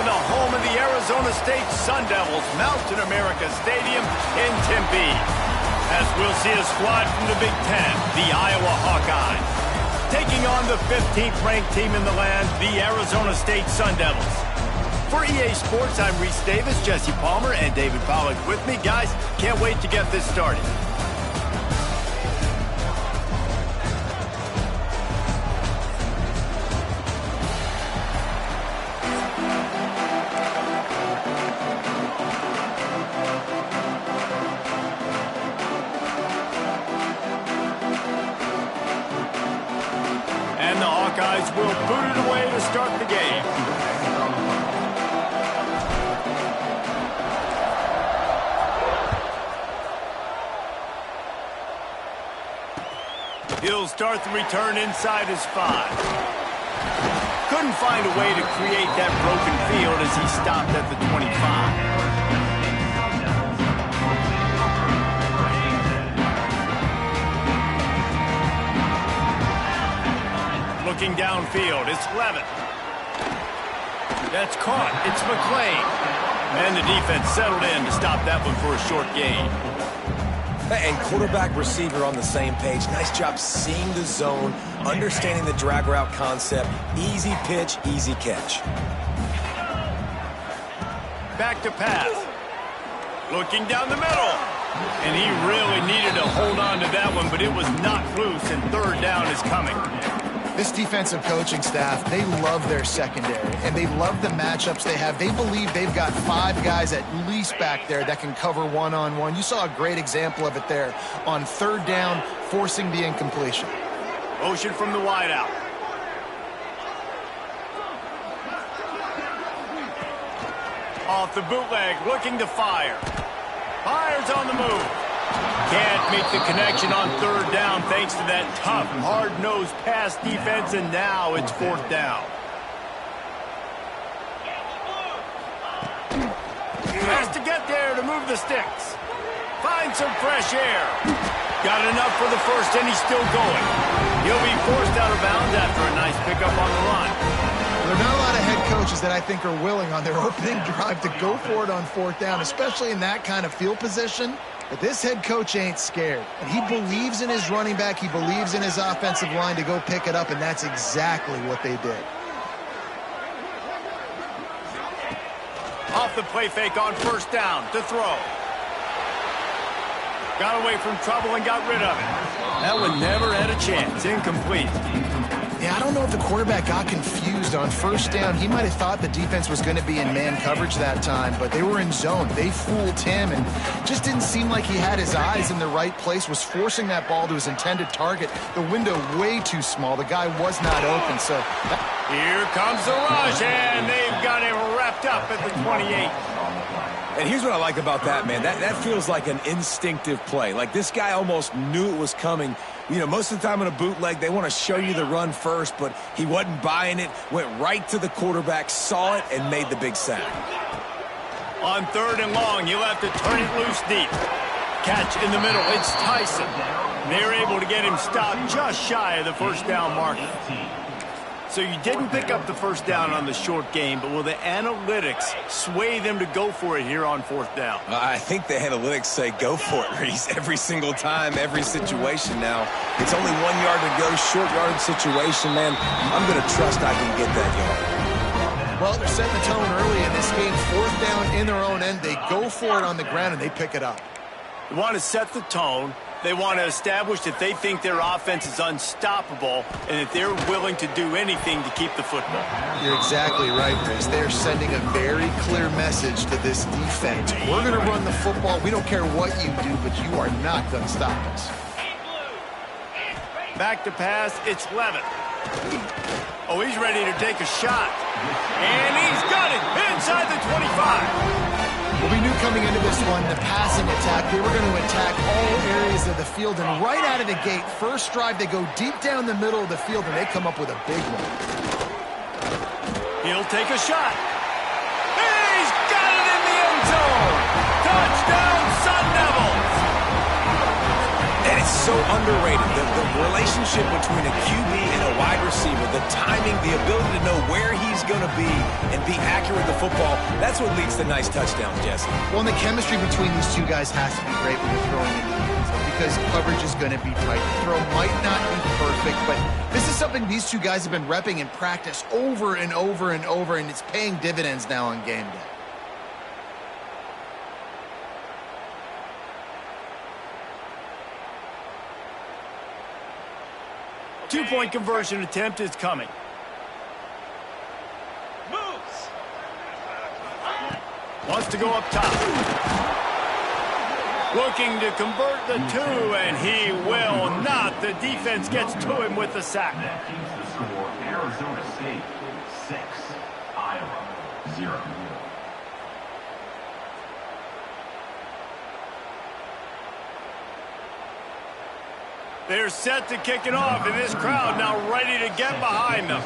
into the home of the Arizona State Sun Devils, Mountain America Stadium in Tempe. As we'll see a squad from the Big Ten, the Iowa Hawkeyes, taking on the 15th-ranked team in the land, the Arizona State Sun Devils. For EA Sports, I'm Reese Davis, Jesse Palmer, and David Pollack with me. Guys, can't wait to get this started. And the Hawkeyes will boot it away to start the game. He'll start the return inside his 5. Couldn't find a way to create that broken field as he stopped at the 25. Looking downfield, it's Levin. That's caught. It's McClain. And the defense settled in to stop that one for a short gain. And quarterback receiver on the same page. Nice job seeing the zone, understanding the drag route concept. Easy pitch, easy catch. Back to pass. Looking down the middle. And he really needed to hold on to that one, but it was knocked loose, and third down is coming. This defensive coaching staff, they love their secondary, and they love the matchups they have. They believe they've got 5 guys at least back there that can cover one-on-one. You saw a great example of it there on third down, forcing the incompletion. Motion from the wideout. Off the bootleg, looking to fire. Fires on the move. Can't make the connection on third down thanks to that tough, hard-nosed pass defense, and now it's fourth down. Has to get there to move the sticks. Find some fresh air. Got enough for the first, and he's still going. He'll be forced out of bounds after a nice pickup on the run. There are not a lot of head coaches that I think are willing on their opening drive to go for it on fourth down, especially in that kind of field position. But this head coach ain't scared. And he believes in his running back. He believes in his offensive line to go pick it up, and that's exactly what they did. Off the play fake on first down to throw. Got away from trouble and got rid of it. That one never had a chance. Incomplete. Yeah, I don't know if the quarterback got confused on first down. He might have thought the defense was going to be in man coverage that time, but they were in zone. They fooled him and just didn't seem like he had his eyes in the right place, was forcing that ball to his intended target. The window way too small. The guy was not open, so... Here comes the rush, and they've got him wrapped up at the 28. And here's what I like about that, man. That feels like an instinctive play. Like this guy almost knew it was coming. You know, most of the time in a bootleg, they want to show you the run first, but he wasn't buying it, went right to the quarterback, saw it, and made the big sack. On third and long, you'll have to turn it loose deep. Catch in the middle, it's Tyson. They're able to get him stopped just shy of the first down marker. So you didn't pick up the first down on the short game, but will the analytics sway them to go for it here on fourth down? I think the analytics say go for it, Reese, every single time, every situation now. It's only 1 yard to go, short yard situation, man. I'm going to trust I can get that yard. Well, they're setting the tone early in this game. Fourth down in their own end. They go for it on the ground, and they pick it up. They want to set the tone. They want to establish that they think their offense is unstoppable and that they're willing to do anything to keep the football. You're exactly right, Chris. They're sending a very clear message to this defense. We're going to run the football. We don't care what you do, but you are not going to stop us. Back to pass, it's Levin. Oh, he's ready to take a shot. And he's got it inside the 25. Well, we knew coming into this one, the passing attack, they were going to attack all areas of the field. And right out of the gate, first drive, they go deep down the middle of the field, and they come up with a big one. He'll take a shot. He's got it in the end zone. Touchdown, Sun Devils. And it's It's so underrated. The relationship between a QB and a wide receiver, the timing, the ability to know where he's going to be and be accurate with the football, that's what leads to nice touchdowns, Jesse. Well, and the chemistry between these two guys has to be great when you're throwing into the end zone because coverage is going to be tight. The throw might not be perfect, but this is something these two guys have been repping in practice over and over and over, and it's paying dividends now on game day. Two-point conversion attempt is coming. Moves. Wants to go up top. Looking to convert the two, and he will not. The defense gets to him with the sack. That keeps the score Arizona State 6, Iowa 0. They're set to kick it off, and this crowd now ready to get behind them.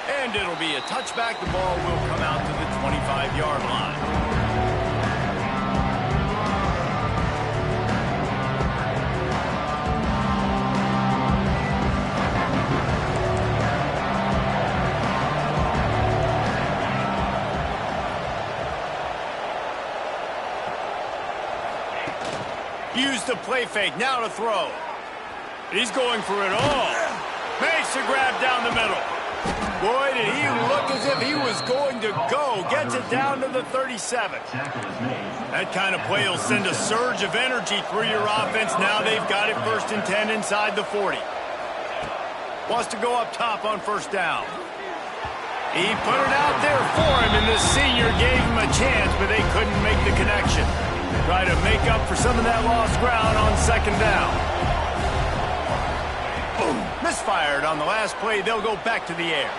And it'll be a touchback. The ball will come out to the 25-yard line. Use the play fake, now to throw. He's going for it all. Makes a grab down the middle. Boy, did he look as if he was going to go. Gets it down to the 37. That kind of play will send a surge of energy through your offense. Now they've got it 1st and 10 inside the 40. Wants to go up top on 1st down. He put it out there for him, and the senior gave him a chance, but they couldn't make the connection. Try to make up for some of that lost ground on 2nd down. Boom. Misfired on the last play. They'll go back to the air.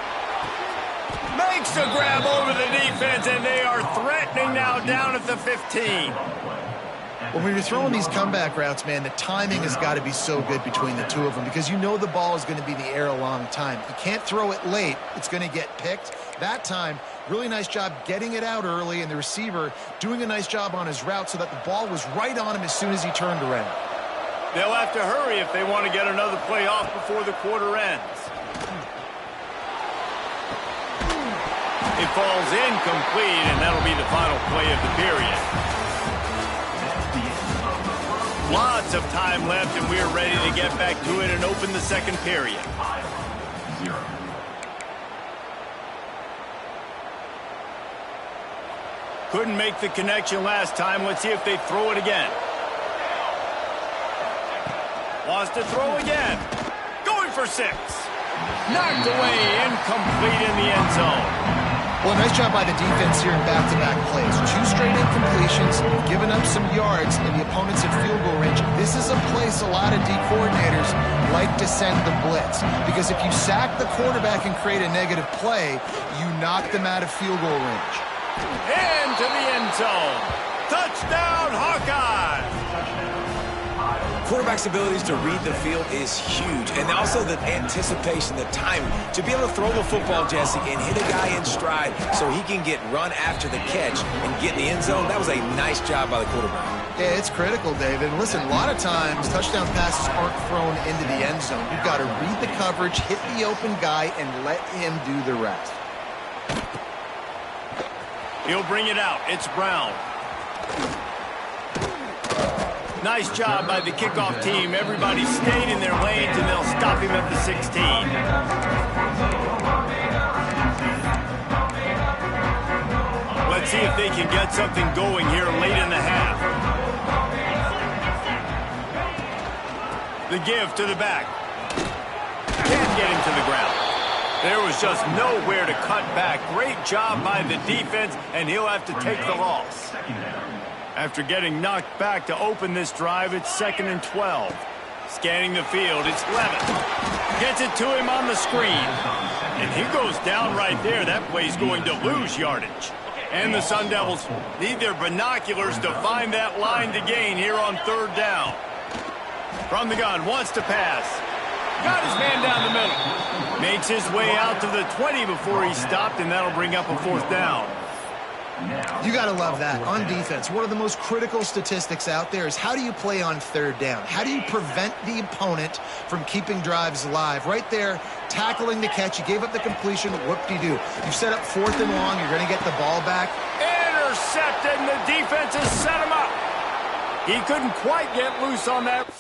Makes a grab over the defense, and they are threatening now down at the 15. Well, when you're throwing these comeback routes, man, the timing has got to be so good between the two of them because you know the ball is going to be in the air a long time. You can't throw it late. It's going to get picked. That time, really nice job getting it out early, and the receiver doing a nice job on his route so that the ball was right on him as soon as he turned around. They'll have to hurry if they want to get another play off before the quarter ends. It falls incomplete, and that'll be the final play of the period. Lots of time left, and we're ready to get back to it and open the 2nd period. Couldn't make the connection last time. Let's see if they throw it again. Wants to throw again. Going for 6. Knocked away, incomplete in the end zone. Well, nice job by the defense here in back-to-back plays. 2 straight incompletions, giving up some yards, and the opponent's in field goal range. This is a place a lot of D coordinators like to send the blitz. Because if you sack the quarterback and create a negative play, you knock them out of field goal range. Into the end zone. Touchdown, Hawkeyes! Quarterback's abilities to read the field is huge, and also the anticipation, the timing. To be able to throw the football, Jesse, and hit a guy in stride so he can get run after the catch and get in the end zone, that was a nice job by the quarterback. Yeah, it's critical, David. And listen, a lot of times touchdown passes aren't thrown into the end zone. You've got to read the coverage, hit the open guy, and let him do the rest. He'll bring it out. It's Brown. Nice job by the kickoff team. Everybody stayed in their lanes, and they'll stop him at the 16. Let's see if they can get something going here late in the half. The give to the back. Can't get him to the ground. There was just nowhere to cut back. Great job by the defense, and he'll have to take the loss. After getting knocked back to open this drive, it's 2nd and 12. Scanning the field, it's Levitt. Gets it to him on the screen. And he goes down right there. That play's going to lose yardage. And the Sun Devils need their binoculars to find that line to gain here on 3rd down. From the gun, wants to pass. Got his man down the middle. Makes his way out to the 20 before he stopped, and that'll bring up a 4th down. You got to love that. On defense, one of the most critical statistics out there is how do you play on 3rd down? How do you prevent the opponent from keeping drives alive? Right there, tackling the catch. You gave up the completion. Whoop-de-doo. You set up 4th and long. You're going to get the ball back. Intercepted, and the defense has set him up. He couldn't quite get loose on that.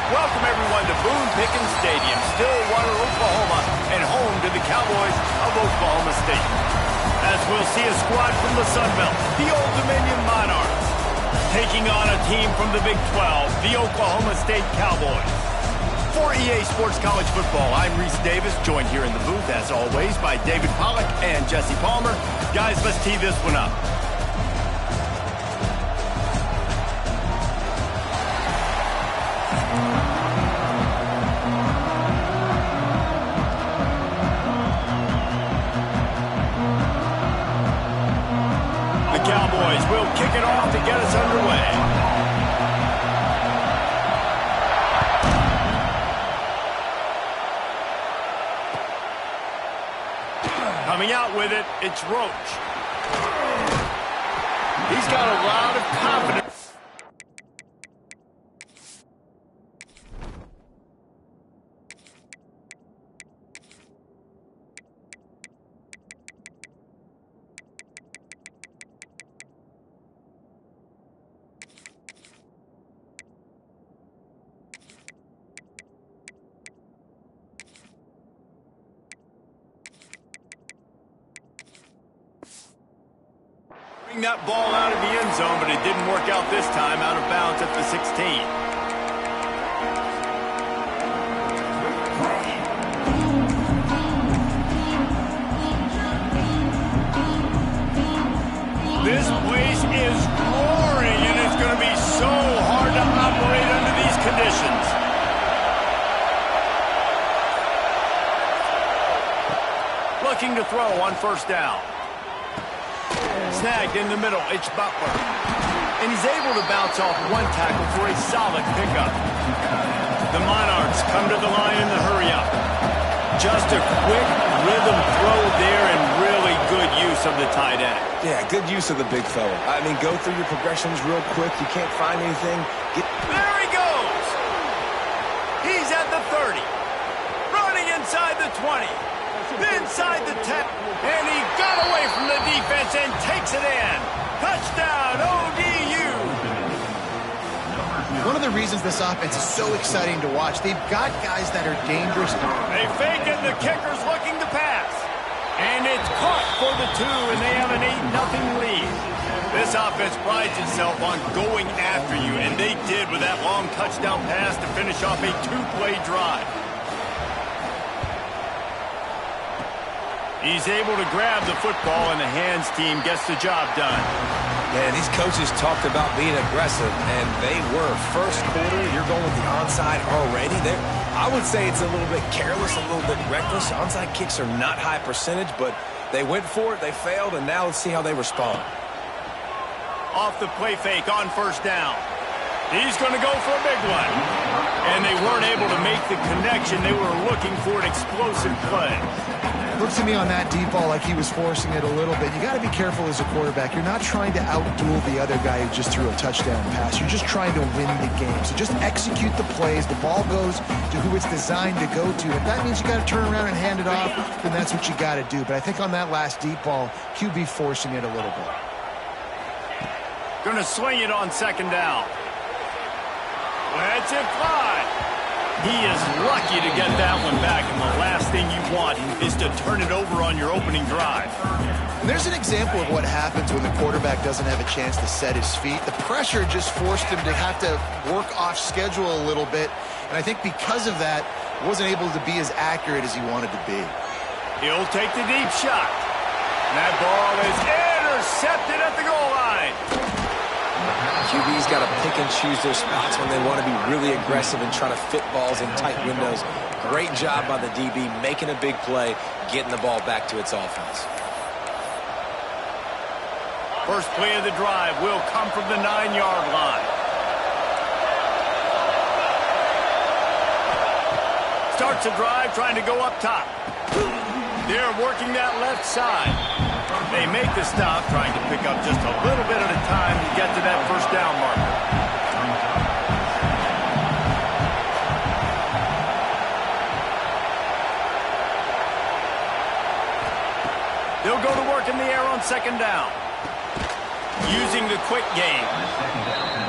Welcome, everyone, to Boone Pickens Stadium, Stillwater, Oklahoma, and home to the Cowboys of Oklahoma State. As we'll see a squad from the Sun Belt, the Old Dominion Monarchs, taking on a team from the Big 12, the Oklahoma State Cowboys. For EA Sports College Football, I'm Reese Davis, joined here in the booth, as always, by David Pollack and Jesse Palmer. Guys, let's tee this one up. Cowboys will kick it off to get us underway. Coming out with it, it's Roach. He's got a lot of confidence. That ball out of the end zone, but it didn't work out this time, out of bounds at the 16. This place is roaring, and it's going to be so hard to operate under these conditions. Looking to throw on 1st down. Snagged in the middle, it's Butler. And he's able to bounce off one tackle for a solid pickup. The Monarchs come to the line in the hurry-up. Just a quick rhythm throw there and really good use use of the tight end. Yeah, good use of the big fella. I mean, go through your progressions real quick. You can't find anything. There he goes. He's at the 30. Running inside the 20. Inside the 10. And he got away from the defense and takes it in. Touchdown, ODU. One of the reasons this offense is so exciting to watch, they've got guys that are dangerous. They fake it, the kicker's looking to pass. And it's caught for the 2, and they have an 8-0 lead. This offense prides itself on going after you, and they did with that long touchdown pass to finish off a 2-play drive. He's able to grab the football, and the hands team gets the job done. Man, these coaches talked about being aggressive, and they were. First quarter, you're going with the onside already. I would say it's a little bit careless, a little bit reckless. Onside kicks are not high percentage, but they went for it, they failed, and now let's see how they respond. Off the play fake on first down. He's going to go for a big one. And they weren't able to make the connection. They were looking for an explosive play. Looks to me on that deep ball like he was forcing it a little bit. You got to be careful as a quarterback. You're not trying to outduel the other guy who just threw a touchdown pass. You're just trying to win the game. So just execute the plays. The ball goes to who it's designed to go to. If that means you got to turn around and hand it off, then that's what you got to do. But I think on that last deep ball, QB forcing it a little bit. Going to swing it on second down. Let's it fly. He is lucky to get that one back, and the last thing you want is to turn it over on your opening drive. And there's an example of what happens when the quarterback doesn't have a chance to set his feet. The pressure just forced him to have to work off schedule a little bit, and I think because of that, wasn't able to be as accurate as he wanted to be. He'll take the deep shot. That ball is intercepted at the goal line. QB's got to pick and choose their spots when they want to be really aggressive and try to fit balls in tight windows. Great job by the DB making a big play, getting the ball back to its offense. First play of the drive will come from the 9-yard line. Starts the drive trying to go up top. They're working that left side. They make the stop, trying to pick up just a little bit at a time to get to that first down marker. They'll go to work in the air on second down. Using the quick game.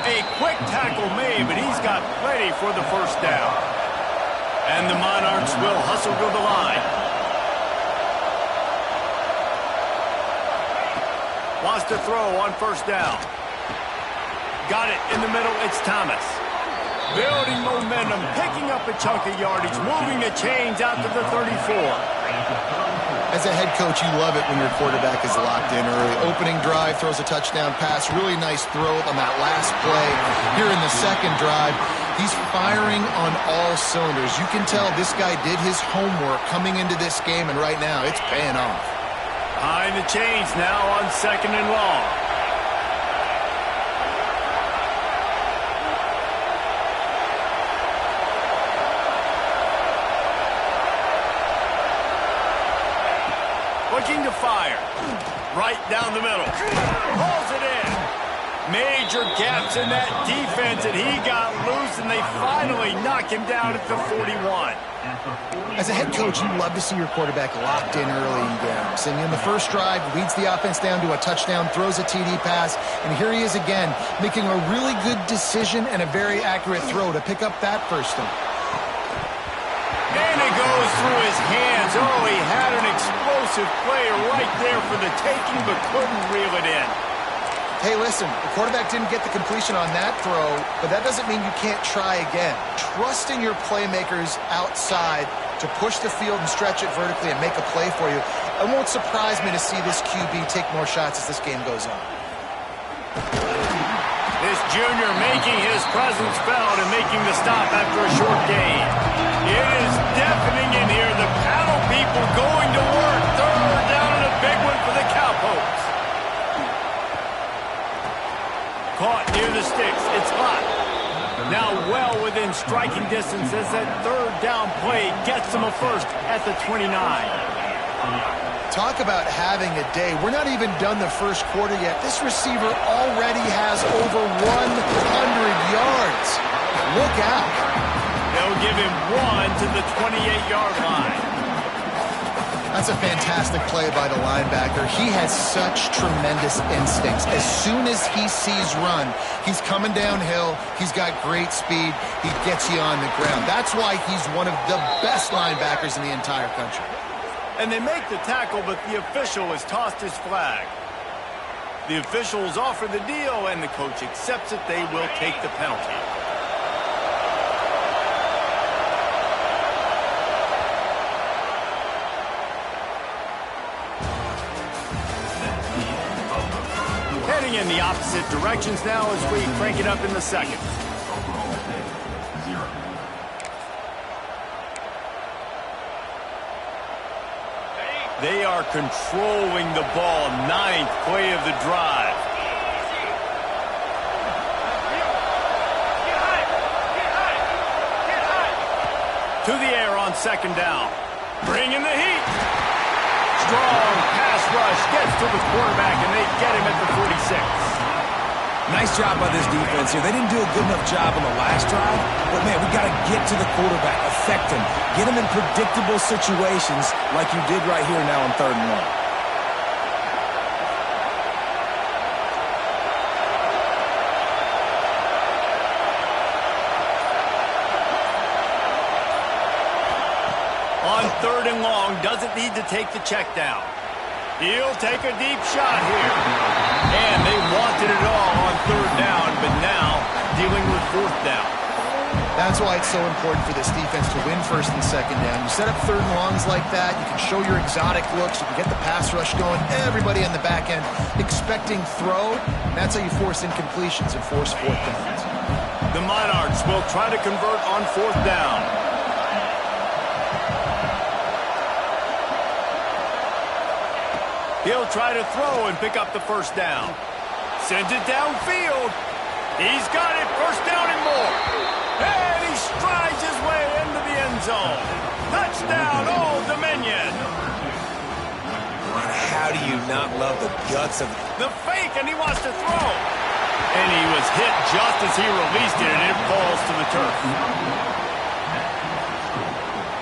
A quick tackle made, but he's got plenty for the first down. And the Monarchs will hustle to the line. Wants to throw on first down. Got it in the middle. It's Thomas. Building momentum, picking up a chunk of yardage, moving the chains out to the 34. As a head coach, you love it when your quarterback is locked in early. Opening drive, throws a touchdown pass. Really nice throw on that last play. Here in the second drive, he's firing on all cylinders. You can tell this guy did his homework coming into this game, and right now it's paying off. Behind the chains now on second and long. Looking to fire. Right down the middle. Pulls it in. Major gaps in that defense, and he got loose, and they finally knock him down at the 41. As a head coach, you love to see your quarterback locked in early in games. And in the first drive, leads the offense down to a touchdown, throws a TD pass, and here he is again, making a really good decision and a very accurate throw to pick up that first down. And it goes through his hands. Oh, he had an explosive play right there for the taking, but couldn't reel it in. Hey, listen, the quarterback didn't get the completion on that throw, but that doesn't mean you can't try again. Trust in your playmakers outside to push the field and stretch it vertically and make a play for you. It won't surprise me to see this QB take more shots as this game goes on. This junior making his presence felt and making the stop after a short gain. It is deafening in here. The paddle people going to work. Third down and a big one for the Cowpokes. Caught near the sticks. It's hot. Now well within striking distance as that third down play gets them a first at the 29. Talk about having a day. We're not even done the first quarter yet. This receiver already has over 100 yards. Look out. They'll give him 1 to the 28-yard line. That's a fantastic play by the linebacker. He has such tremendous instincts. As soon as he sees run, he's coming downhill. He's got great speed. He gets you on the ground. That's why he's one of the best linebackers in the entire country. And they make the tackle, but the official has tossed his flag. The officials offer the deal, and the coach accepts it. They will take the penalty. Heading in the opposite directions now as we crank it up in the second. They are controlling the ball. 9th play of the drive. To the air on second down. Bringing the heat. Strong pass rush gets to the quarterback, and they get him at the 46. Nice job by this defense here. They didn't do a good enough job on the last drive, but, man, we got to get to the quarterback, affect him, get him in predictable situations like you did right here now on 3rd and 1. On 3rd and long, doesn't need to take the check down. He'll take a deep shot here. And they wanted it all on 3rd down, but now dealing with 4th down. That's why it's so important for this defense to win 1st and 2nd down. You set up 3rd and longs like that, you can show your exotic looks, you can get the pass rush going, everybody on the back end expecting throw. That's how you force incompletions and force 4th downs. The Monarchs will try to convert on 4th down. He'll try to throw and pick up the 1st down. Sends it downfield. He's got it. 1st down and more. And he strides his way into the end zone. Touchdown, Old Dominion.1. How do you not love the guts of the fake, and he wants to throw. And he was hit just as he released it, and it falls to the turf.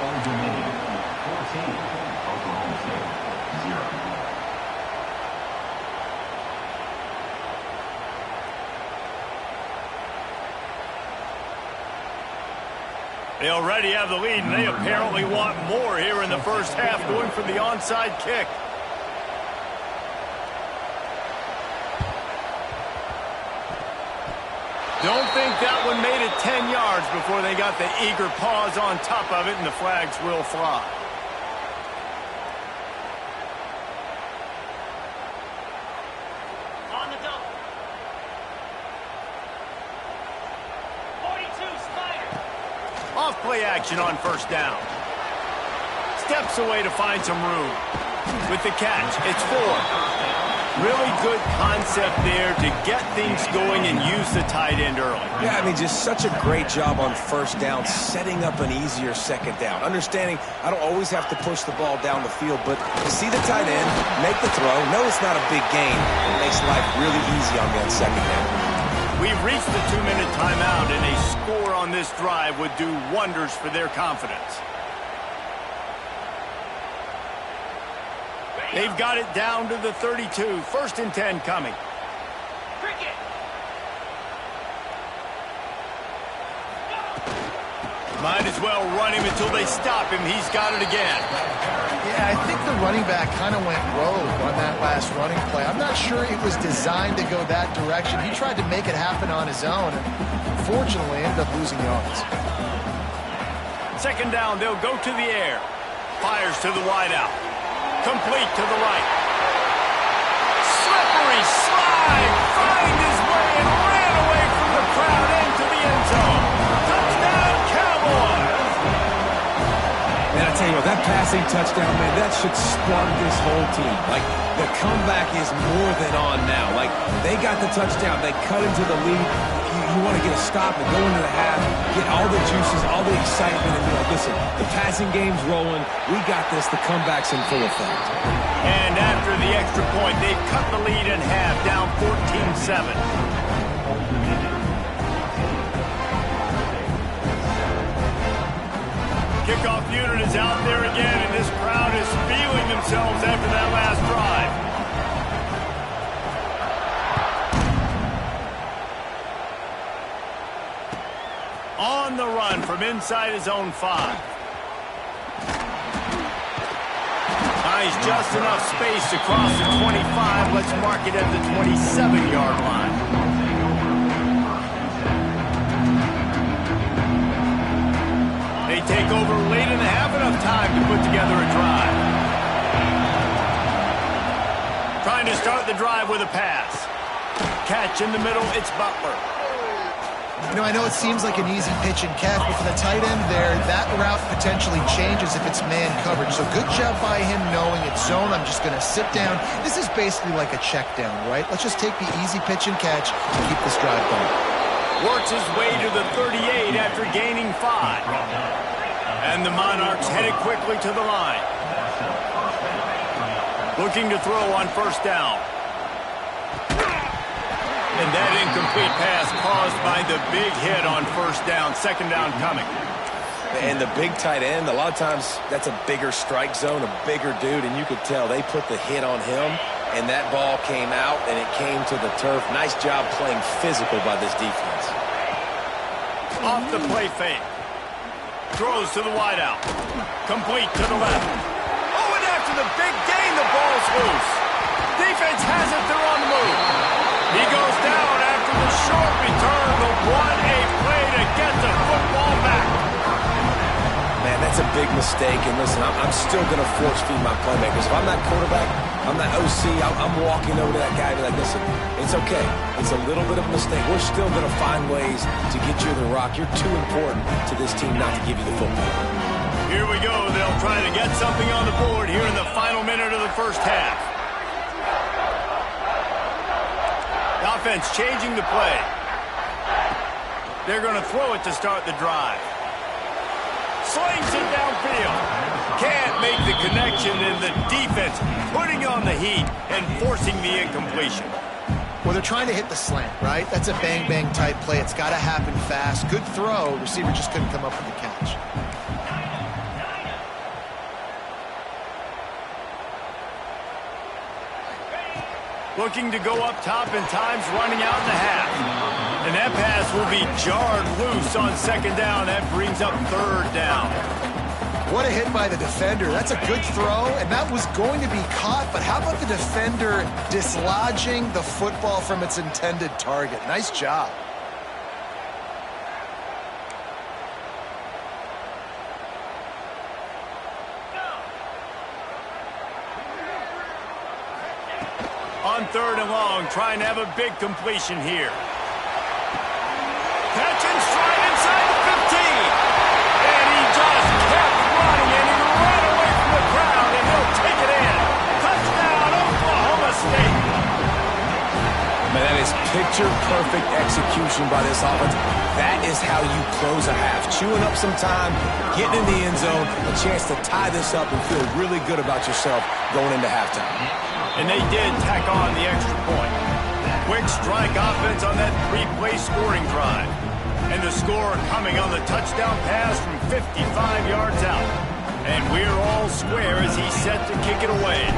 Old Dominion, 14, Oklahoma State, 0. They already have the lead, and they apparently want more here in the first half, going for the onside kick. Don't think that one made it 10 yards before they got the eager paws on top of it, and the flags will fly. On the double. 42, Snyder. Off play action on 1st down. Steps away to find some room. With the catch, it's 4. Really good concept there to get things going and use the tight end early. Yeah, I mean, just such a great job on 1st down, setting up an easier 2nd down. Understanding I don't always have to push the ball down the field, but to see the tight end, make the throw, know it's not a big gain, it makes life really easy on me on 2nd down. We've reached the 2-minute timeout, and a score on this drive would do wonders for their confidence. They've got it down to the 32. 1st and 10 coming. Cricket. Might as well run him until they stop him. He's got it again. Yeah, I think the running back kind of went rogue on that last running play. I'm not sure it was designed to go that direction. He tried to make it happen on his own, and fortunately ended up losing yards. 2nd down, they'll go to the air. Fires to the wideout. Complete to the right. Slippery slide. Find his way and ran away from the crowd into the end zone. Touchdown, Cowboys. And I tell you what, that passing touchdown, man, that should spark this whole team. Like, the comeback is more than on now. Like, they got the touchdown. They cut into the lead. you want to get a stop and go into the half, get all the juices, all the excitement, and be like, listen, the passing game's rolling. We got this. The comeback's in full effect. And after the extra point, they've cut the lead in half, down 14-7. Kickoff unit is out there again, and this crowd is feeling themselves after that last drive. On the run from inside his own 5. Nice, just enough space to cross the 25. Let's mark it at the 27-yard line. They take over late in the half, enough time to put together a drive. Trying to start the drive with a pass. Catch in the middle, it's Butler. You know, I know it seems like an easy pitch and catch, but for the tight end there, that route potentially changes if it's man coverage. So good job by him knowing it's zone. I'm just going to sit down. This is basically like a check down, right? Let's just take the easy pitch and catch and keep this drive going. Works his way to the 38 after gaining 5. And the Monarchs headed quickly to the line. Looking to throw on first down. And that incomplete pass caused by the big hit on first down. Second down coming. And the big tight end, a lot of times that's a bigger strike zone, a bigger dude, and you could tell they put the hit on him, and that ball came out, and it came to the turf. Nice job playing physical by this defense. Off the play fake. Throws to the wideout. Complete to the left. Oh, and after the big gain, the ball's loose. Defense has it. They're on the move. He goes down after the short return. The 1-8 play to get the football back. Man, that's a big mistake. And listen, I'm still going to force feed my playmakers. If I'm that quarterback, I'm that OC, I'm walking over to that guy and be like, listen, it's okay. It's a little bit of a mistake. We're still going to find ways to get you the rock. You're too important to this team not to give you the football. Here we go. They'll try to get something on the board here in the final minute of the first half. The offense changing the play. They're going to throw it to start the drive. Slings it downfield. Can't make the connection, and the defense putting on the heat and forcing the incompletion. Well, they're trying to hit the slant, right? That's a bang-bang type play. It's got to happen fast. Good throw. Receiver just couldn't come up with the catch. Looking to go up top, and time's running out in the half. And that pass will be jarred loose on second down. That brings up third down. What a hit by the defender. That's a good throw, and that was going to be caught. But how about the defender dislodging the football from its intended target? Nice job. On third and long, trying to have a big completion here. Catch and stride inside the 15. And he just kept running, and he ran away from the crowd, and he'll take it in. Touchdown, Oklahoma State. Man, that is picture-perfect execution by this offense. That is how you close a half. Chewing up some time, getting in the end zone, a chance to tie this up and feel really good about yourself going into halftime. And they did tack on the extra point. Quick strike offense on that 3-play scoring drive. And the score coming on the touchdown pass from 55 yards out. And we're all square as he's set to kick it away.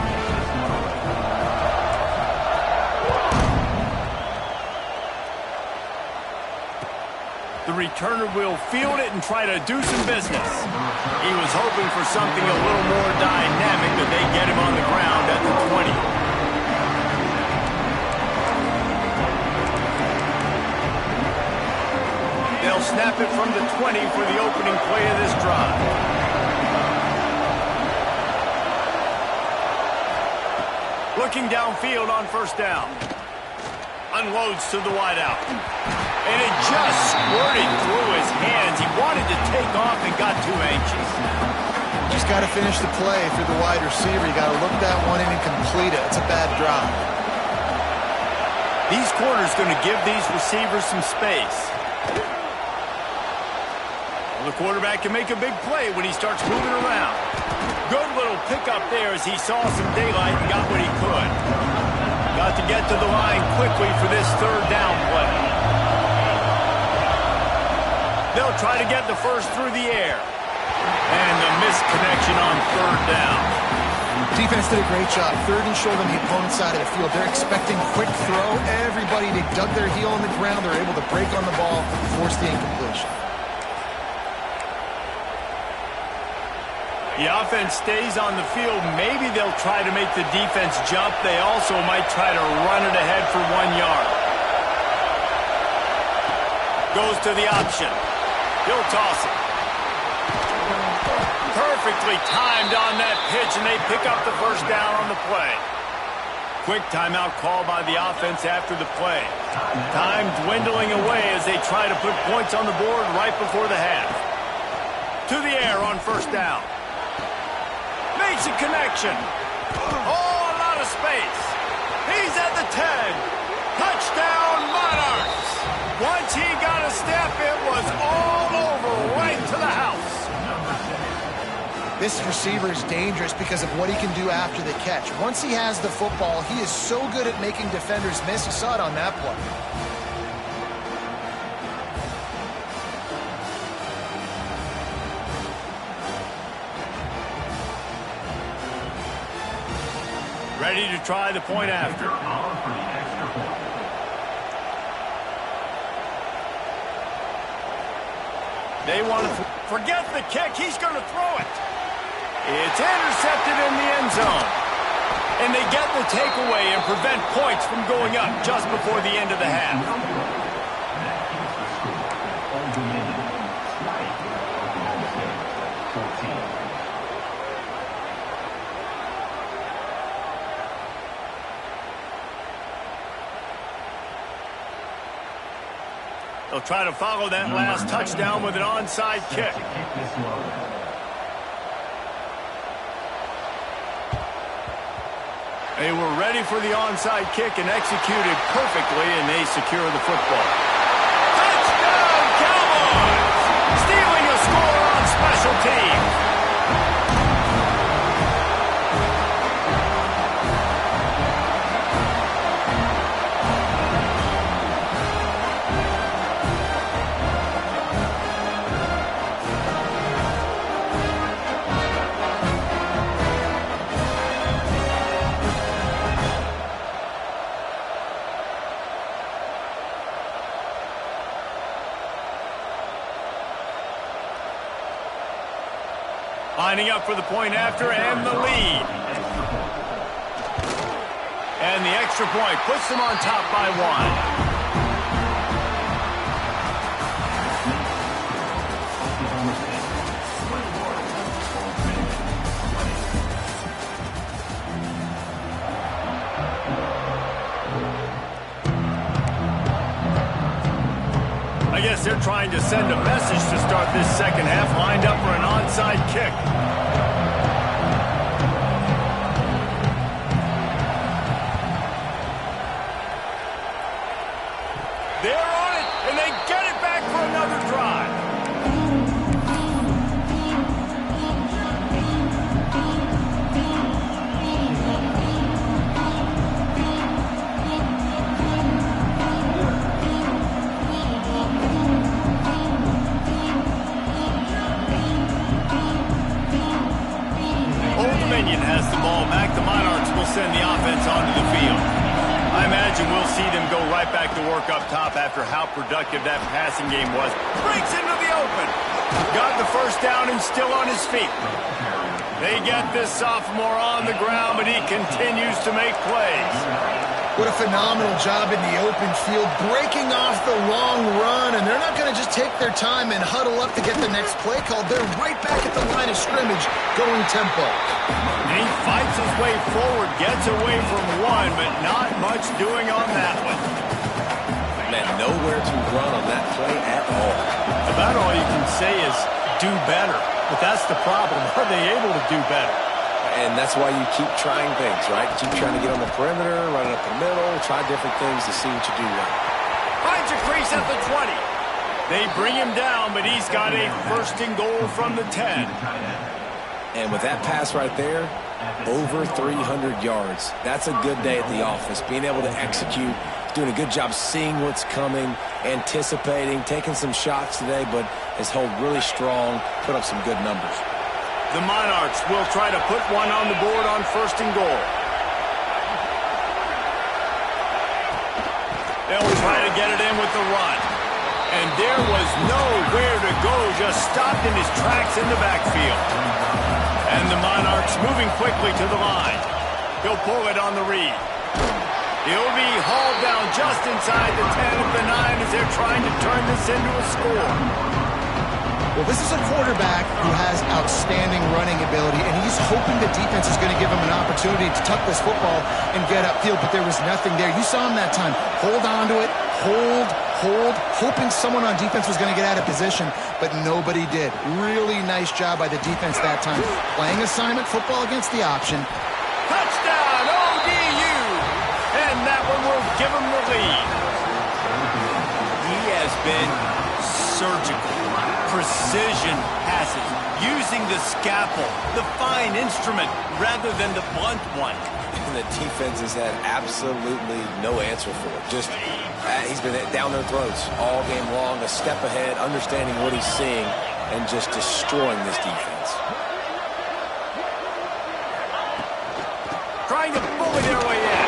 The returner will field it and try to do some business. He was hoping for something a little more dynamic, but they get him on the ground at the 20. They'll snap it from the 20 for the opening play of this drive. Looking downfield on first down. Unloads to the wideout. And it just squirted through his hands. He wanted to take off and got too anxious. Just got to finish the play for the wide receiver. You got to look that one in and complete it. It's a bad drop. These corners going to give these receivers some space. Well, the quarterback can make a big play when he starts moving around. Good little pickup there as he saw some daylight and got what he could. Got to get to the line quickly for this third down play. They'll try to get the first through the air. And the missed connection on third down. Defense did a great job. Third and short on the opponent's side of the field. They're expecting quick throw. Everybody, they dug their heel on the ground. They're able to break on the ball, force the incompletion. The offense stays on the field. Maybe they'll try to make the defense jump. They also might try to run it ahead for 1 yard. Goes to the option. He'll toss it. Perfectly timed on that pitch, and they pick up the first down on the play. Quick timeout call by the offense after the play. Time dwindling away as they try to put points on the board right before the half. To the air on first down. Makes a connection. Oh, a lot of space. He's at the 10. Touchdown, Monarchs. Once he got a step, it was all over right to the house. This receiver is dangerous because of what he can do after the catch. Once he has the football, he is so good at making defenders miss. You saw it on that play. Ready to try the point after. They want to forget the kick. He's going to throw it. It's intercepted in the end zone. And they get the takeaway and prevent points from going up just before the end of the half. They'll try to follow that last touchdown with an onside kick. They were ready for the onside kick and executed perfectly, and they secure the football. Touchdown, Cowboys! Stealing a score on special teams. Lining up for the point after and the lead. And the extra point puts them on top by 1. I guess they're trying to send a message to start this second half, lined up for an onside kick. They're on it, and they get it back for another drive. Has the ball back. The Monarchs will send the offense onto the field. I imagine we'll see them go right back to work up top after how productive that passing game was. Breaks into the open. Got the first down and still on his feet. They get this sophomore on the ground, but he continues to make plays. What a phenomenal job in the open field, breaking off the long run, and they're not going to just take their time and huddle up to get the next play called. They're right back at the line of scrimmage, going tempo. And he fights his way forward, gets away from one, but not much doing on that one. Man, nowhere to run on that play at all. About all you can say is do better, but that's the problem. Are they able to do better? And that's why you keep trying things, right? Keep trying to get on the perimeter, running up the middle, try different things to see what you do right. Finds a crease at the 20. They bring him down, but he's got a first and goal from the 10. And with that pass right there, over 300 yards. That's a good day at the office. Being able to execute, doing a good job seeing what's coming, anticipating, taking some shots today, but has held really strong, put up some good numbers. The Monarchs will try to put one on the board on first and goal. They'll try to get it in with the run. And there was nowhere to go, just stopped in his tracks in the backfield. And the Monarchs moving quickly to the line. He'll pull it on the read. He'll be hauled down just inside the 10 of the 9 as they're trying to turn this into a score. Well, this is a quarterback who has outstanding running ability, and he's hoping the defense is going to give him an opportunity to tuck this football and get upfield, but there was nothing there. You saw him that time. Hold on to it, hold, hoping someone on defense was going to get out of position, but nobody did. Really nice job by the defense that time. Playing assignment football against the option. Touchdown, ODU! And that one will give him the lead. He has been surgical. Precision passes, using the scalpel, the fine instrument, rather than the blunt one. And the defense has had absolutely no answer for it. Just, he's been down their throats all game long, a step ahead, understanding what he's seeing, and just destroying this defense. Trying to bully their way in.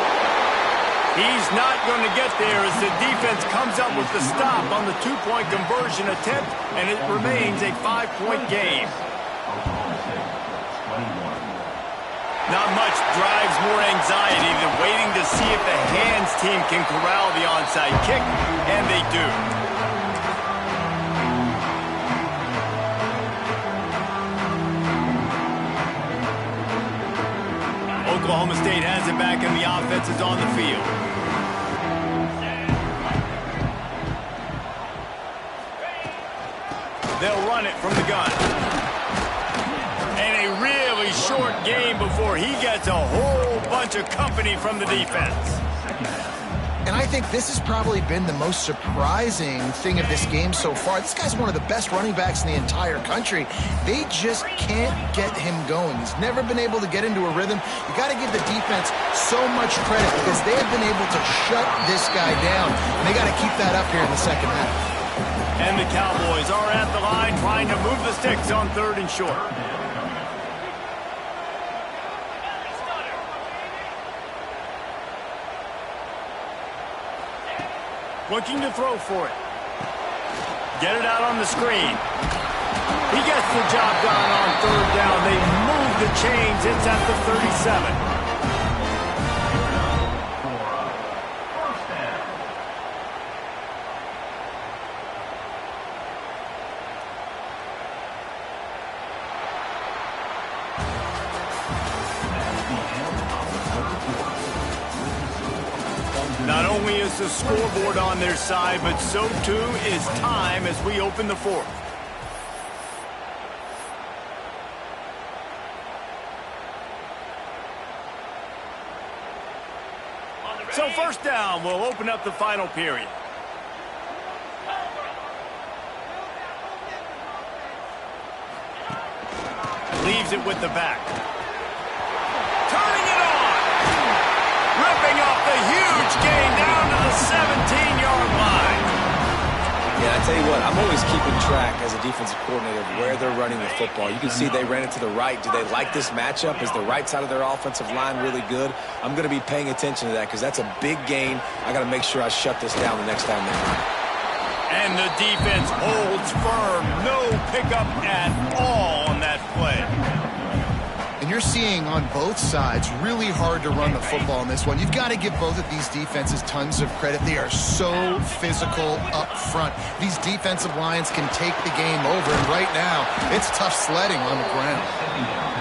He's not going to get there as the defense comes up with the stop on the two-point conversion attempt, and it remains a 5-point game. Not much drives more anxiety than waiting to see if the hands team can corral the onside kick, and they do. Oklahoma State has it back, and the offense is on the field. They'll run it from the gun. And a really short game before he gets a whole bunch of company from the defense. And I think this has probably been the most surprising thing of this game so far. This guy's one of the best running backs in the entire country. They just can't get him going. He's never been able to get into a rhythm. You got to give the defense so much credit because they have been able to shut this guy down. And they got to keep that up here in the second half. And the Cowboys are at the line trying to move the sticks on 3rd and short. Looking to throw for it. Get it out on the screen. He gets the job done on 3rd down. They move the chains. It's at the 37. Not only is the scoreboard on their side, but so too is time as we open the 4th. So 1st down will open up the final period. Leaves it with the back. Turning it on. Ripping up the huge gain down to the 17-yard line. Yeah, I tell you what, I'm always keeping track as a defensive coordinator of where they're running the football. You can see they ran it to the right. Do they like this matchup? Is the right side of their offensive line really good? I'm going to be paying attention to that because that's a big gain. I got to make sure I shut this down the next time they run. And the defense holds firm. No pickup at all on that play. And you're seeing on both sides really hard to run the football in this one. You've got to give both of these defenses tons of credit. They are so physical up front. These defensive lines can take the game over, and right now it's tough sledding on the ground.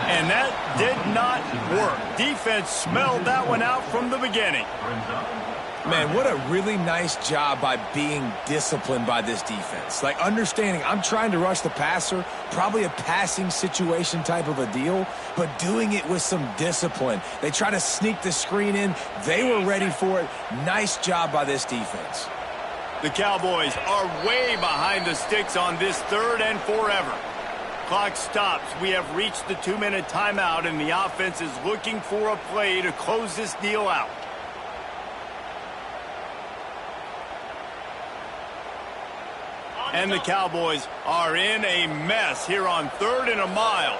And that did not work. Defense smelled that one out from the beginning. Man, what a really nice job by being disciplined by this defense. Like, understanding I'm trying to rush the passer, probably a passing situation type of a deal, but doing it with some discipline. They try to sneak the screen in. They were ready for it. Nice job by this defense. The Cowboys are way behind the sticks on this 3rd and forever. Clock stops. We have reached the 2-minute timeout, and the offense is looking for a play to close this deal out. And the Cowboys are in a mess here on 3rd and a mile.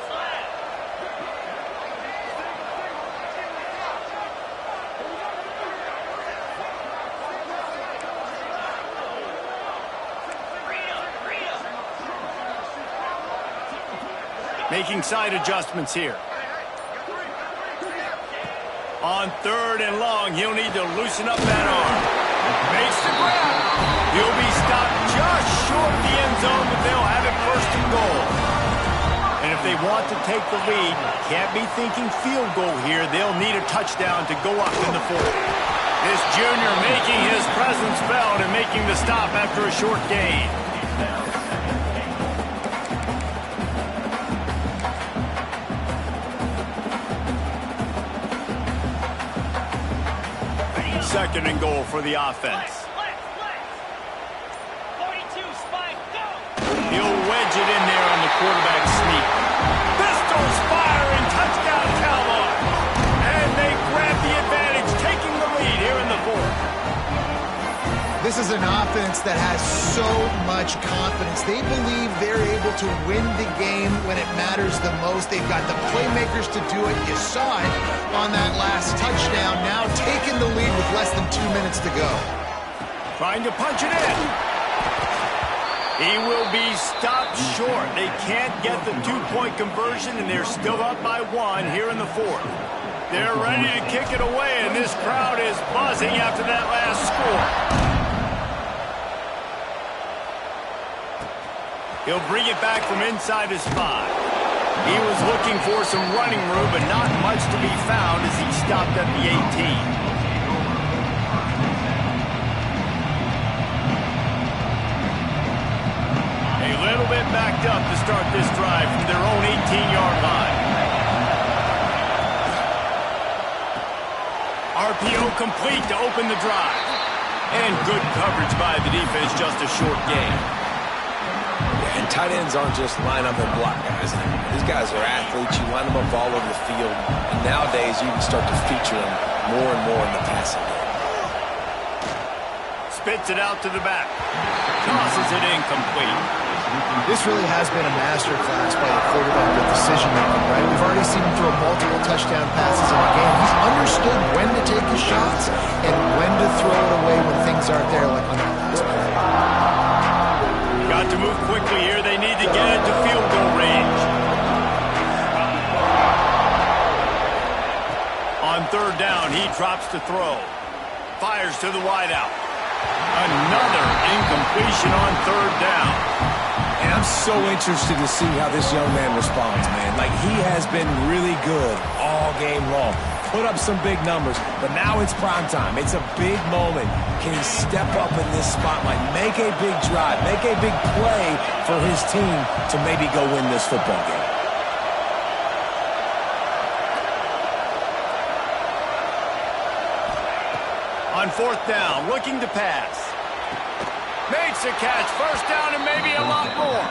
Making side adjustments here. On 3rd and long, he'll need to loosen up that arm. Makes the grab. He'll be stopped just short of the end zone, but they'll have it 1st and goal. And if they want to take the lead, can't be thinking field goal here. They'll need a touchdown to go up in the 4th. This junior making his presence felt and making the stop after a short gain. Second and goal for the offense. He'll wedge it in there on the quarterback sneak. Pistols firing, touchdown Cowboys. And they grab the advantage, taking the lead here in the 4th. This is an offense that has so much confidence. They believe they're able to win the game when it matters the most. They've got the playmakers to do it. You saw it on that last touchdown. Now taking the lead with less than 2 minutes to go. Trying to punch it in. He will be stopped short. They can't get the 2-point conversion, and they're still up by 1 here in the 4th. They're ready to kick it away, and this crowd is buzzing after that last score. He'll bring it back from inside his 5. He was looking for some running room, but not much to be found as he stopped at the 18. A little bit backed up to start this drive from their own 18-yard line. RPO complete to open the drive. And good coverage by the defense, just a short gain. And tight ends aren't just line up and block guys anymore. These guys are athletes. You line them up all over the field. And nowadays, you can start to feature them more and more in the passing game. Spits it out to the back. Tosses it incomplete. This really has been a masterclass by the quarterback with decision-making, right? We've already seen him throw multiple touchdown passes in the game. He's understood when to take his shots and when to throw it away when things aren't there, like on that last play. Got to move quickly here. They need to get it to field goal range. On 3rd down, he drops to throw. Fires to the wideout. Another incompletion on 3rd down. And I'm so interested to see how this young man responds, man. Like, he has been really good all game long. Put up some big numbers, but now it's prime time. It's a big moment. Can he step up in this spotlight, make a big drive, make a big play for his team to maybe go win this football game? On 4th down, looking to pass. Makes a catch, 1st down and maybe a lot more.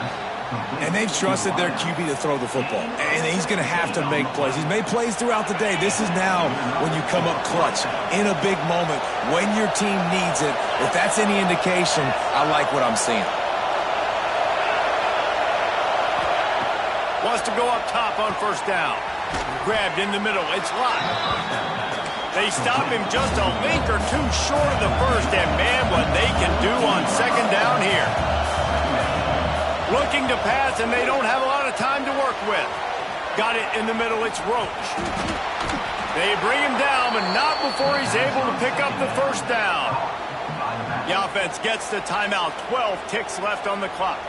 And they've trusted their QB to throw the football. And he's going to have to make plays. He's made plays throughout the day. This is now when you come up clutch in a big moment when your team needs it. If that's any indication, I like what I'm seeing. Wants to go up top on 1st down. Grabbed in the middle. It's locked. They stop him just a link or two short of the 1st, and man, what they can do on 2nd down here. Looking to pass, and they don't have a lot of time to work with. Got it in the middle, it's Roach. They bring him down, but not before he's able to pick up the 1st down. The offense gets the timeout, 12 ticks left on the clock.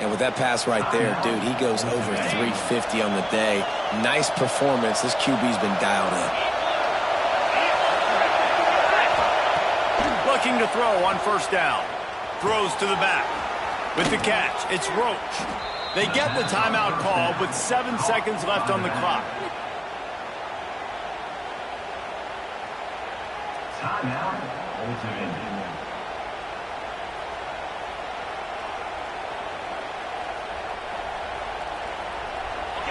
And with that pass right there, dude, he goes over 350 on the day. Nice performance. This QB's been dialed in. Looking to throw on first down. Throws to the back. With the catch, it's Roach. They get the timeout call with 7 seconds left on the clock. Timeout. Ultimate.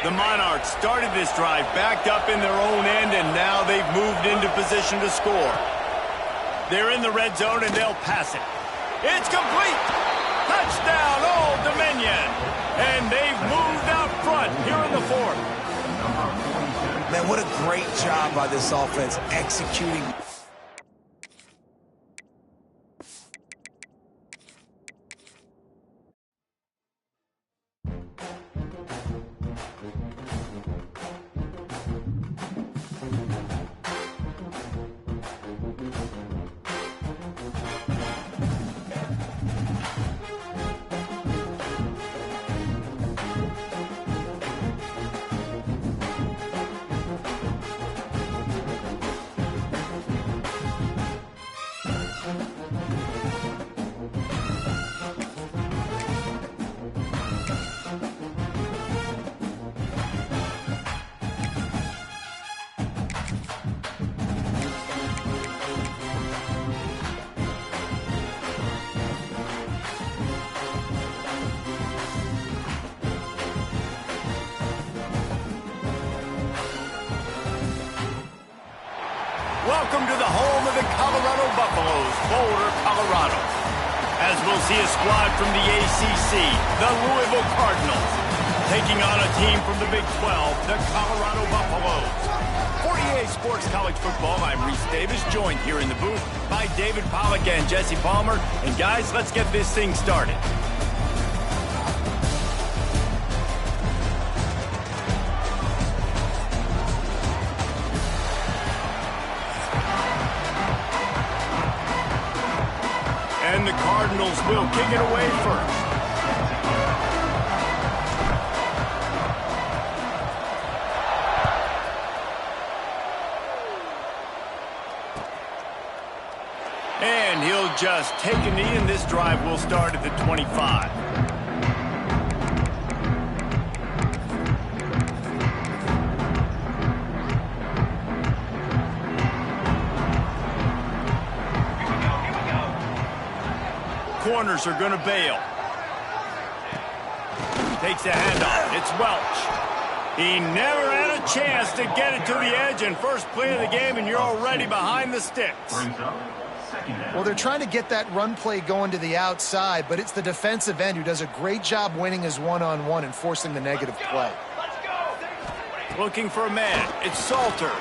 The Monarchs started this drive backed up in their own end, and now they've moved into position to score. They're in the red zone, and they'll pass it. It's complete! Touchdown, Old Dominion! And they've moved out front here in the fourth. Man, what a great job by this offense executing. Welcome to the home of the Colorado Buffaloes, Boulder, Colorado. As we'll see a squad from the ACC, the Louisville Cardinals, taking on a team from the Big 12, the Colorado Buffaloes. For EA Sports College Football, I'm Reese Davis, joined here in the booth by David Pollack and Jesse Palmer. And guys, let's get this thing started. And the Cardinals will kick it away first. And he'll just take a knee, and this drive will start at the 25. Corners are going to bail. Takes a handoff. It's Welch. He never had a chance to get it to the edge, and first play of the game, and you're already behind the sticks. Well, they're trying to get that run play going to the outside, but it's the defensive end who does a great job winning his one-on-one and forcing the negative play. Looking for a man. It's Salter.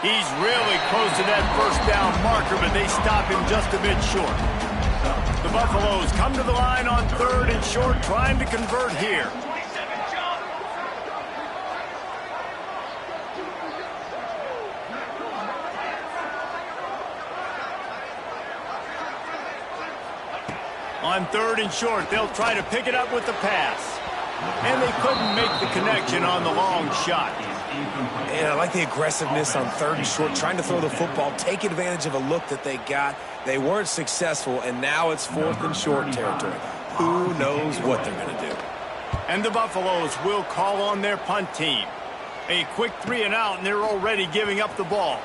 He's really close to that first down marker, but they stop him just a bit short. The Buffaloes come to the line on 3rd and short, trying to convert here. On 3rd and short, they'll try to pick it up with the pass. And they couldn't make the connection on the long shot. And I like the aggressiveness on 3rd and short, trying to throw the football, take advantage of a look that they got. They weren't successful, and now it's 4th and short territory. Who knows what they're going to do? And the Buffaloes will call on their punt team. A quick 3 and out, and they're already giving up the ball.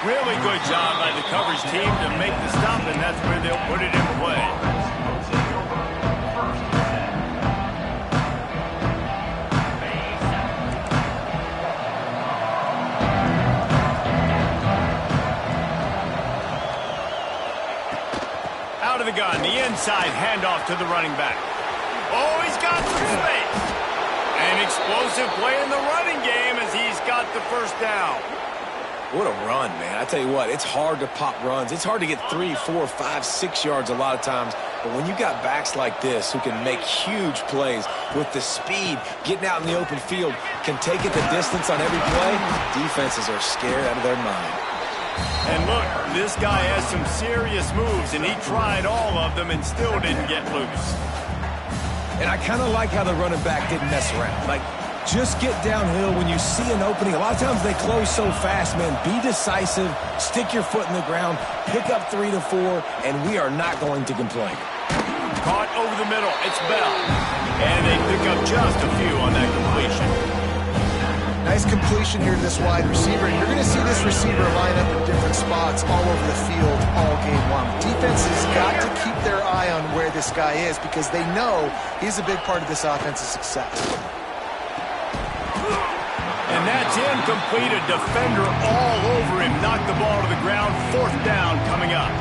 Really good job by the coverage team to make the stop, and that's where they'll put it in play. Out of the gun, the inside handoff to the running back. Oh, he's got some space. An explosive play in the running game as he's got the first down. What a run, man. I tell you what, it's hard to pop runs. It's hard to get 3, 4, 5, 6 yards a lot of times. But when you got backs like this who can make huge plays with the speed, getting out in the open field, can take it the distance on every play, defenses are scared out of their mind. And look, this guy has some serious moves, and he tried all of them and still didn't get loose. And I kind of like how the running back didn't mess around. Like, Just get downhill when you see an opening. A lot of times they close so fast, man. Be decisive, stick your foot in the ground, pick up 3 to 4, and we are not going to complain. Caught over the middle. It's Bell. And they pick up just a few on that completion. Nice completion here to this wide receiver. And you're going to see this receiver line up in different spots all over the field all game long. Defense has got to keep their eye on where this guy is because they know he's a big part of this offense's success. And that's incomplete. A defender all over him. Knocked the ball to the ground. 4th down coming up.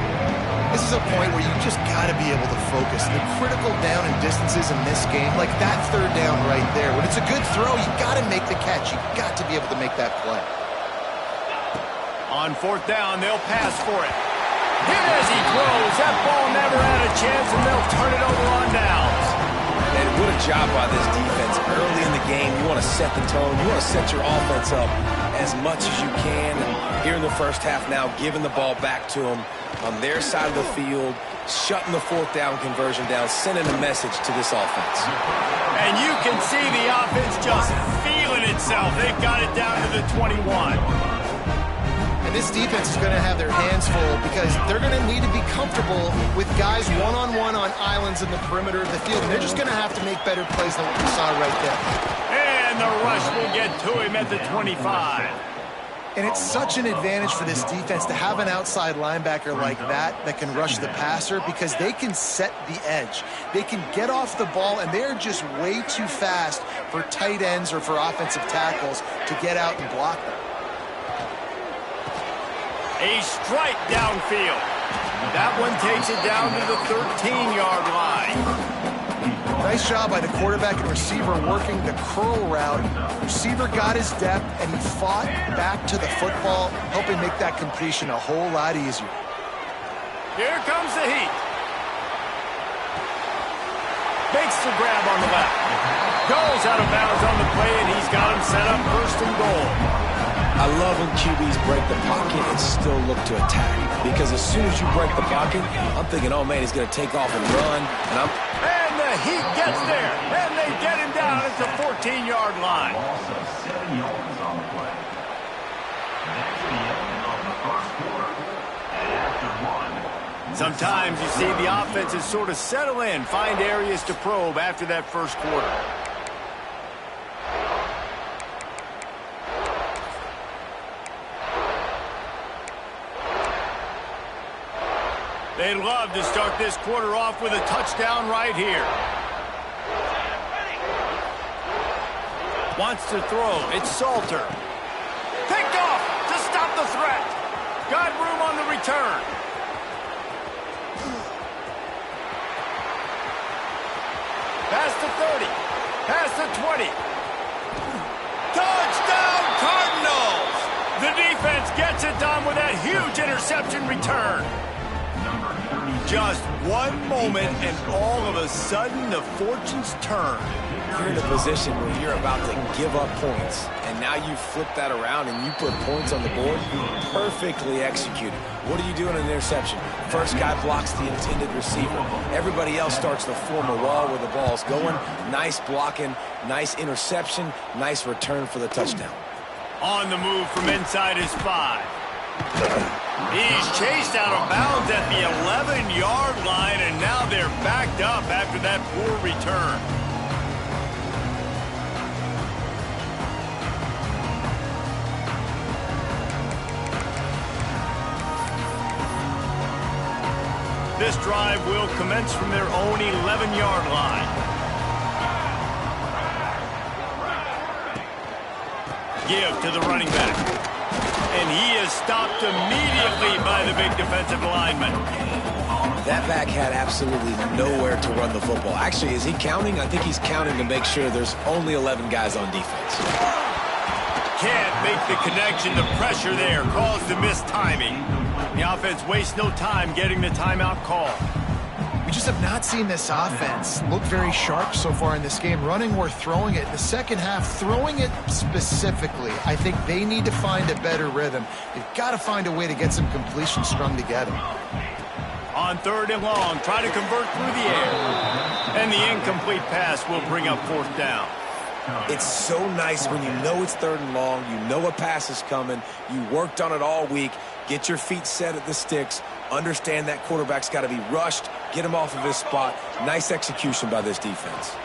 This is a point where you just got to be able to focus. The critical down and distances in this game, like that 3rd down right there. When it's a good throw, you got to make the catch. You got to be able to make that play. On 4th down, they'll pass for it. Here as he throws. That ball never had a chance, and they'll turn it over on downs. And what a job by this defense. Early in the game, you want to set the tone. You want to set your offense up as much as you can. And here in the first half now, giving the ball back to them on their side of the field, shutting the 4th down conversion down, sending a message to this offense. And you can see the offense just feeling itself. They've got it down to the 21. And this defense is going to have their hands full because they're going to need to be comfortable with guys one-on-one on islands in the perimeter of the field. And they're just going to have to make better plays than what we saw right there. And the rush will get to him at the 25. And it's such an advantage for this defense to have an outside linebacker like that can rush the passer because they can set the edge. They can get off the ball, and they're just way too fast for tight ends or for offensive tackles to get out and block them. A strike downfield. That one takes it down to the 13-yard line. Nice job by the quarterback and receiver working the curl route. Receiver got his depth, and he fought back to the football, helping make that completion a whole lot easier. Here comes the heat. Makes the grab on the left. Goes out of bounds on the play, and he's got him set up 1st and goal. I love when QBs break the pocket and still look to attack. Because as soon as you break the pocket, I'm thinking, oh, man, he's going to take off and run. And the Heat gets there. And they get him down at the 14-yard line. Loss of 7 yards on the play. That's the end of the first quarter. And after 1. Sometimes you see the offenses sort of settle in, find areas to probe after that first quarter. They'd love to start this quarter off with a touchdown right here. Wants to throw. It's Salter. Picked off to stop the threat. Got room on the return. Past the 30. Past the 20. Touchdown Cardinals! The defense gets it done with that huge interception return. Just one moment, and all of a sudden, the fortunes turn. You're in a position where you're about to give up points, and now you flip that around and you put points on the board. Perfectly executed. What do you do in an interception? First guy blocks the intended receiver. Everybody else starts to form a wall where the ball's going. Nice blocking, nice interception, nice return for the touchdown. On the move from inside his 5. He's chased out of bounds at the 11-yard line, and now they're backed up after that poor return. This drive will commence from their own 11-yard line. Give to the running back. And he is stopped immediately by the big defensive lineman. That back had absolutely nowhere to run the football. Actually, is he counting? I think he's counting to make sure there's only 11 guys on defense. Can't make the connection. The pressure there caused the missed timing. The offense wastes no time getting the timeout call. We just have not seen this offense look very sharp so far in this game, running or throwing it. In the second half, throwing it specifically, I think they need to find a better rhythm. They've got to find a way to get some completion strung together. On 3rd and long, try to convert through the air. And the incomplete pass will bring up 4th down. It's so nice when you know it's 3rd and long, you know a pass is coming, you worked on it all week, get your feet set at the sticks, understand that quarterback's got to be rushed, get him off of his spot. Nice execution by this defense.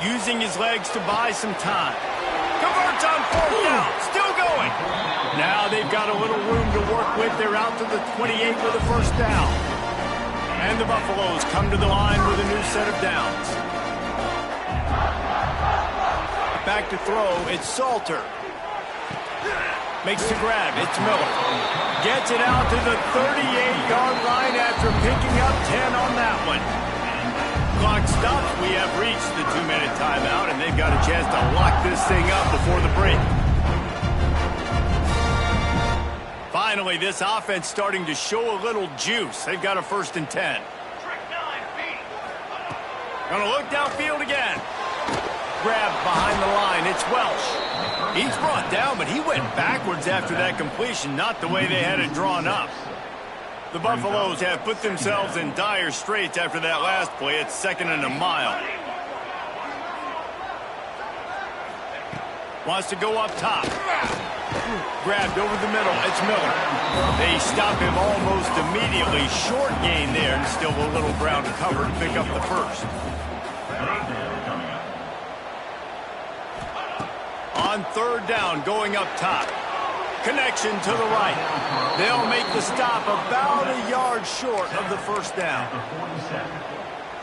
Using his legs to buy some time. Converts on 4th down, still going. Now they've got a little room to work with. They're out to the 28 with a 1st down. And the Buffaloes come to the line with a new set of downs. Back to throw, it's Salter. Makes the grab, it's Miller. Gets it out to the 38-yard line after picking up 10 on that one. Clock stops, we have reached the 2-minute timeout, and they've got a chance to lock this thing up before the break. Finally, this offense starting to show a little juice. They've got a 1st and 10. Gonna look downfield again. Grab behind the line, it's Welsh. He's brought down, but he went backwards after that completion, not the way they had it drawn up. The Buffaloes have put themselves in dire straits after that last play. It's 2nd and a mile. Wants to go up top. Grabbed over the middle, it's Miller. They stop him almost immediately. Short gain there, and still a little ground to cover to pick up the 1st. On 3rd down, going up top. Connection to the right. They'll make the stop about a yard short of the 1st down.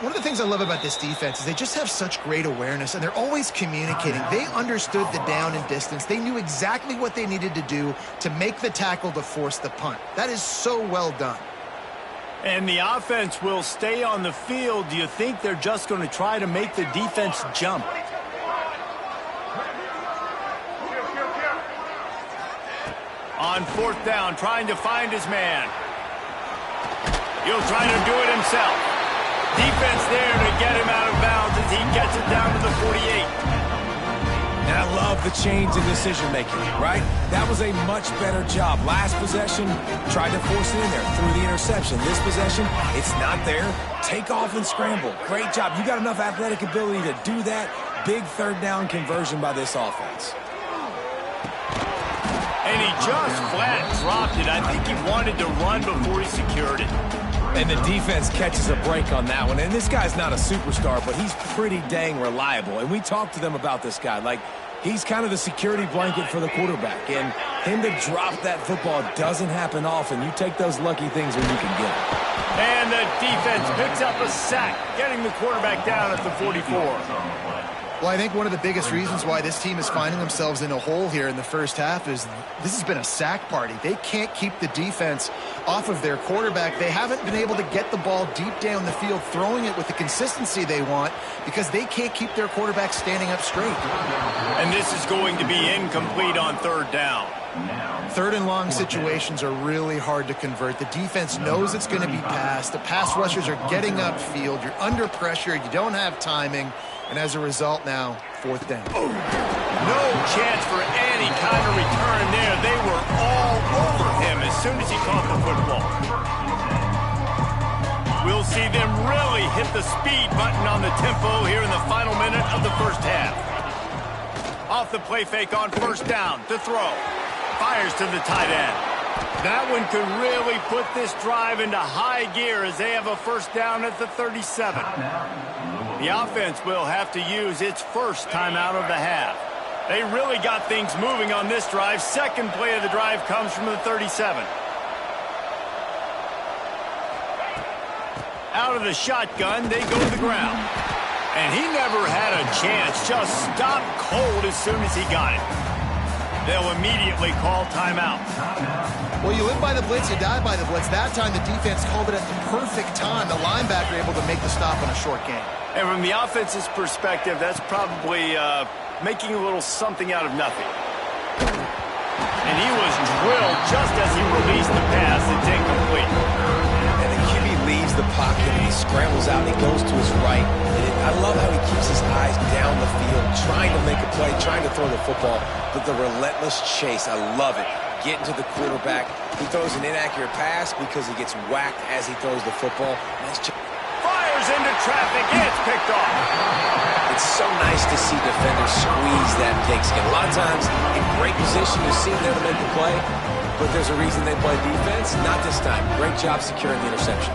One of the things I love about this defense is they just have such great awareness, and they're always communicating. They understood the down and distance. They knew exactly what they needed to do to make the tackle to force the punt. That is so well done. And the offense will stay on the field. Do you think they're just going to try to make the defense jump? On 4th down, trying to find his man. He'll try to do it himself. Defense there to get him out of bounds as he gets it down to the 48. And I love the change in decision-making, right? That was a much better job. Last possession, tried to force it in there, threw the interception. This possession, it's not there. Take off and scramble. Great job. You got enough athletic ability to do that. Big 3rd down conversion by this offense. And he just flat dropped it. I think he wanted to run before he secured it. And the defense catches a break on that one. And this guy's not a superstar, but he's pretty dang reliable. And we talked to them about this guy. Like, he's kind of the security blanket for the quarterback. And him to drop that football doesn't happen often. You take those lucky things when you can get them. And the defense picks up a sack, getting the quarterback down at the 44. Well, I think one of the biggest reasons why this team is finding themselves in a hole here in the 1st half is this has been a sack party. They can't keep the defense off of their quarterback. They haven't been able to get the ball deep down the field, throwing it with the consistency they want because they can't keep their quarterback standing up straight. And this is going to be incomplete on 3rd down. 3rd and long situations are really hard to convert. The defense knows it's going to be passed. The pass rushers are getting upfield. You're under pressure. You don't have timing. And as a result now, 4th down. No chance for any kind of return there. They were all over him as soon as he caught the football. We'll see them really hit the speed button on the tempo here in the final minute of the 1st half. Off the play fake on 1st down to throw. Fires to the tight end. That one could really put this drive into high gear as they have a 1st down at the 37. The offense will have to use its 1st timeout of the half. They really got things moving on this drive. 2nd play of the drive comes from the 37. Out of the shotgun, they go to the ground. And he never had a chance. Just stopped cold as soon as he got it. They'll immediately call timeout. Well, you live by the blitz, you die by the blitz. That time the defense called it at the perfect time. The linebacker able to make the stop on a short gain. And from the offense's perspective, that's probably making a little something out of nothing. And he was drilled just as he released the pass. It's incomplete. And the QB leaves the pocket and he scrambles out and he goes to his right. And I love how he keeps his eyes down the field, trying to make a play, trying to throw the football. But the relentless chase, I love it. Getting to the quarterback. He throws an inaccurate pass because he gets whacked as he throws the football. Nice check. Fires into traffic. It's picked off. It's so nice to see defenders squeeze that pigskin. A lot of times, in great position, you see them to make the play, but there's a reason they play defense. Not this time. Great job securing the interception.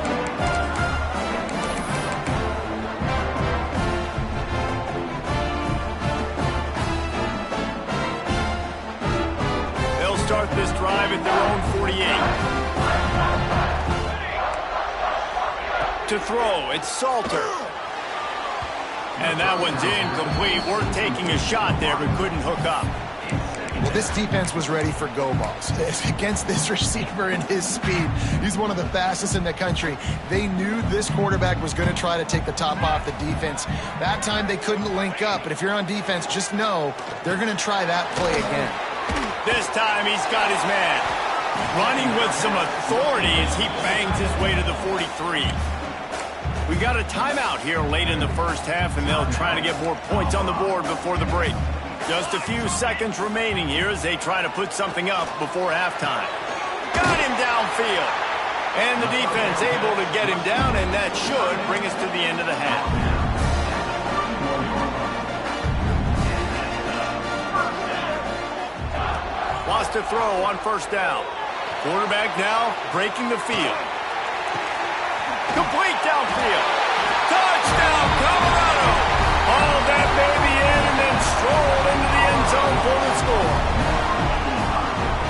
They'll start this drive at their own 48. To throw, it's Salter. And that one's incomplete. We're taking a shot there, but couldn't hook up. Well, this defense was ready for go balls. Against this receiver and his speed, he's one of the fastest in the country. They knew this quarterback was going to try to take the top off the defense. That time they couldn't link up, but if you're on defense, just know they're going to try that play again. This time he's got his man. Running with some authority as he bangs his way to the 43. We got a timeout here late in the first half, and they'll try to get more points on the board before the break. Just a few seconds remaining here as they try to put something up before halftime. Got him downfield. And the defense able to get him down, and that should bring us to the end of the half. Lost to throw on first down. Quarterback now breaking the field. Complete downfield. Touchdown, Colorado. All that baby in and then strolled into the end zone for the score.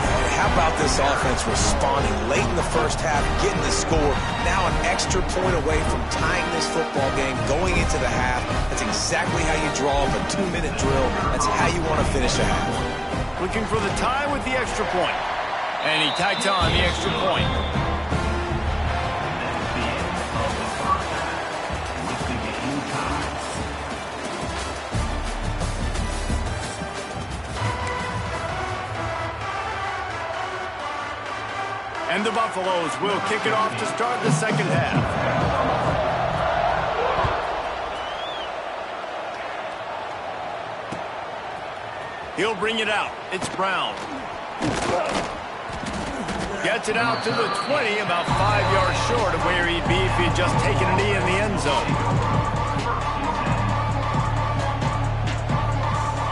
And how about this offense responding late in the first half, getting the score, now an extra point away from tying this football game, going into the half. That's exactly how you draw up a 2-minute drill. That's how you want to finish a half. Looking for the tie with the extra point. And he tags on the extra point. And the Buffaloes will kick it off to start the second half. He'll bring it out. It's Brown. Gets it out to the 20, about 5 yards short of where he'd be if he'd just taken a knee in the end zone.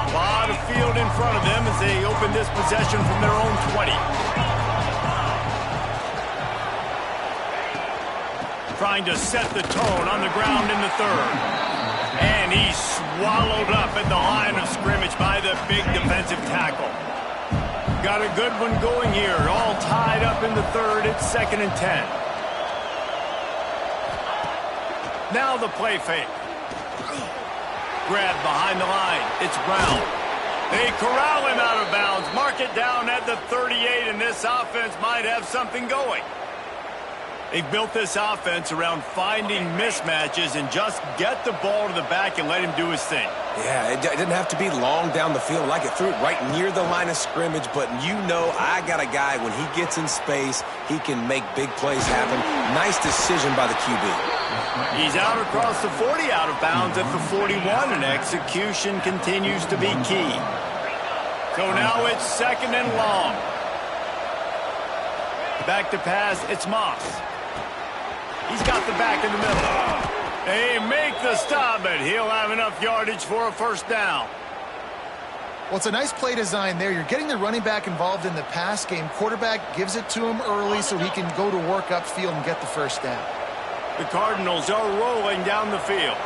A lot of field in front of them as they open this possession from their own 20. Trying to set the tone on the ground in the third. And he's swallowed up at the line of scrimmage by the big defensive tackle. Got a good one going here. All tied up in the third. It's 2nd and 10. Now the play fake. Grab behind the line. It's Brown. They corral him out of bounds. Mark it down at the 38, and this offense might have something going. They've built this offense around finding mismatches and just get the ball to the back and let him do his thing. Yeah, it didn't have to be long down the field. Like it threw it right near the line of scrimmage, but you know I got a guy, when he gets in space, he can make big plays happen. Nice decision by the QB. He's out across the 40, out of bounds at the 41, and execution continues to be key. So now it's 2nd and long. Back to pass, it's Moss. He's got the back in the middle. They make the stop, but he'll have enough yardage for a first down. Well, it's a nice play design there. You're getting the running back involved in the pass game. Quarterback gives it to him early so he can go to work upfield and get the first down. The Cardinals are rolling down the field.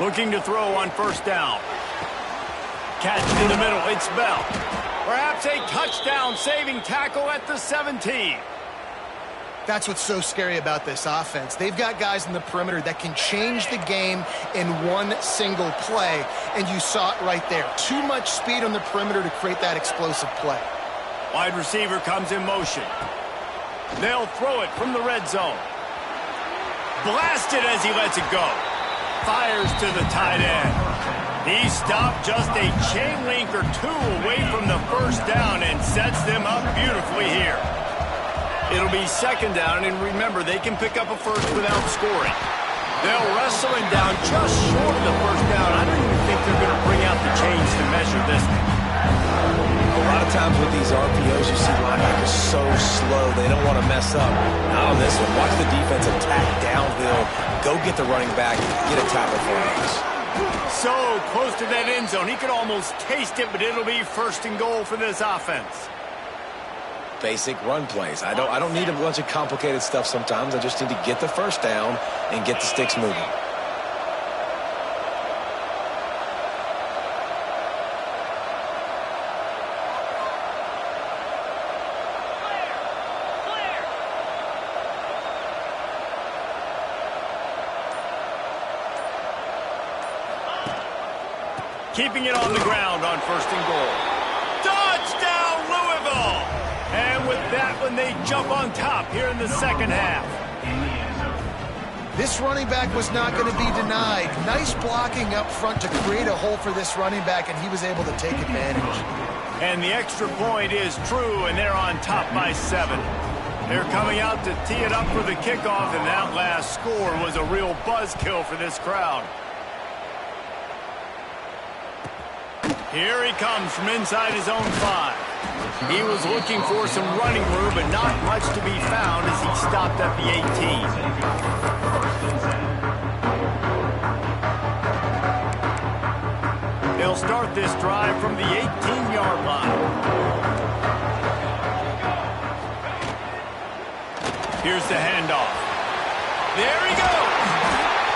Looking to throw on first down. Catch in the middle, it's Bell. Perhaps a touchdown-saving tackle at the 17. That's what's so scary about this offense. They've got guys in the perimeter that can change the game in one single play, and you saw it right there. Too much speed on the perimeter to create that explosive play. Wide receiver comes in motion. They'll throw it from the red zone. Blasted as he lets it go. Fires to the tight end. He stopped just a chain link or two away from the first down and sets them up beautifully here. It'll be 2nd down, and remember, they can pick up a first without scoring. They'll wrestle him down just short of the first down. I don't even think they're going to bring out the chains to measure this one. A lot of times with these RPOs, you see linebackers so slow, they don't want to mess up. Not on this one. Watch the defense attack downhill, go get the running back, get a tackle for us. So close to that end zone. He could almost taste it, but it'll be first and goal for this offense. Basic run plays. I don't need a bunch of complicated stuff sometimes. I just need to get the first down and get the sticks moving. Keeping it on the ground on first and goal. Touchdown, Louisville! And with that one, they jump on top here in the second half. This running back was not going to be denied. Nice blocking up front to create a hole for this running back, and he was able to take advantage. And the extra point is true, and they're on top by 7. They're coming out to tee it up for the kickoff, and that last score was a real buzzkill for this crowd. Here he comes from inside his own 5. He was looking for some running room, but not much to be found as he stopped at the 18. They'll start this drive from the 18-yard line. Here's the handoff. There he goes.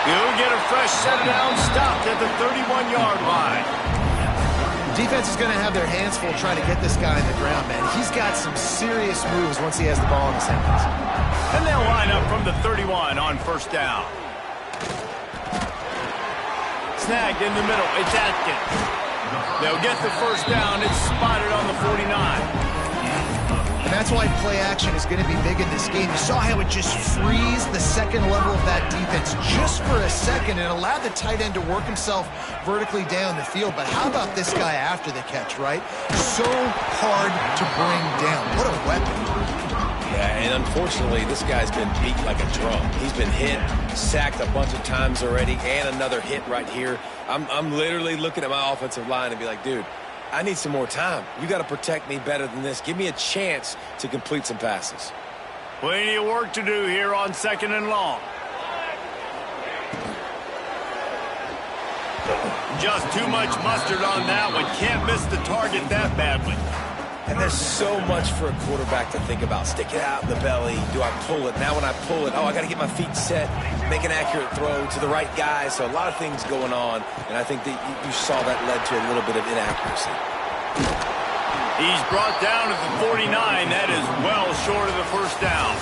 He'll get a fresh set down, stopped at the 31-yard line. Defense is going to have their hands full trying to get this guy in the ground, man. He's got some serious moves once he has the ball in his hands. And they'll line up from the 31 on first down. Snagged in the middle. It's Atkins. They'll get the first down. It's spotted on the 49. And that's why play action is going to be big in this game. You saw how it just frees the second level of that defense just for a second and allowed the tight end to work himself vertically down the field. But how about this guy after the catch, right? So hard to bring down. What a weapon. Yeah, and unfortunately, this guy's been beat like a drum. He's been hit, sacked a bunch of times already, and another hit right here. I'm literally looking at my offensive line and be like, dude, I need some more time. You got to protect me better than this. Give me a chance to complete some passes. Plenty of work to do here on second and long. Just too much mustard on that one. Can't miss the target that badly. And there's so much for a quarterback to think about. Stick it out in the belly. Do I pull it? Now when I pull it, oh, I got to get my feet set, make an accurate throw to the right guy. So a lot of things going on, and I think that you saw that led to a little bit of inaccuracy. He's brought down at the 49. That is well short of the first down.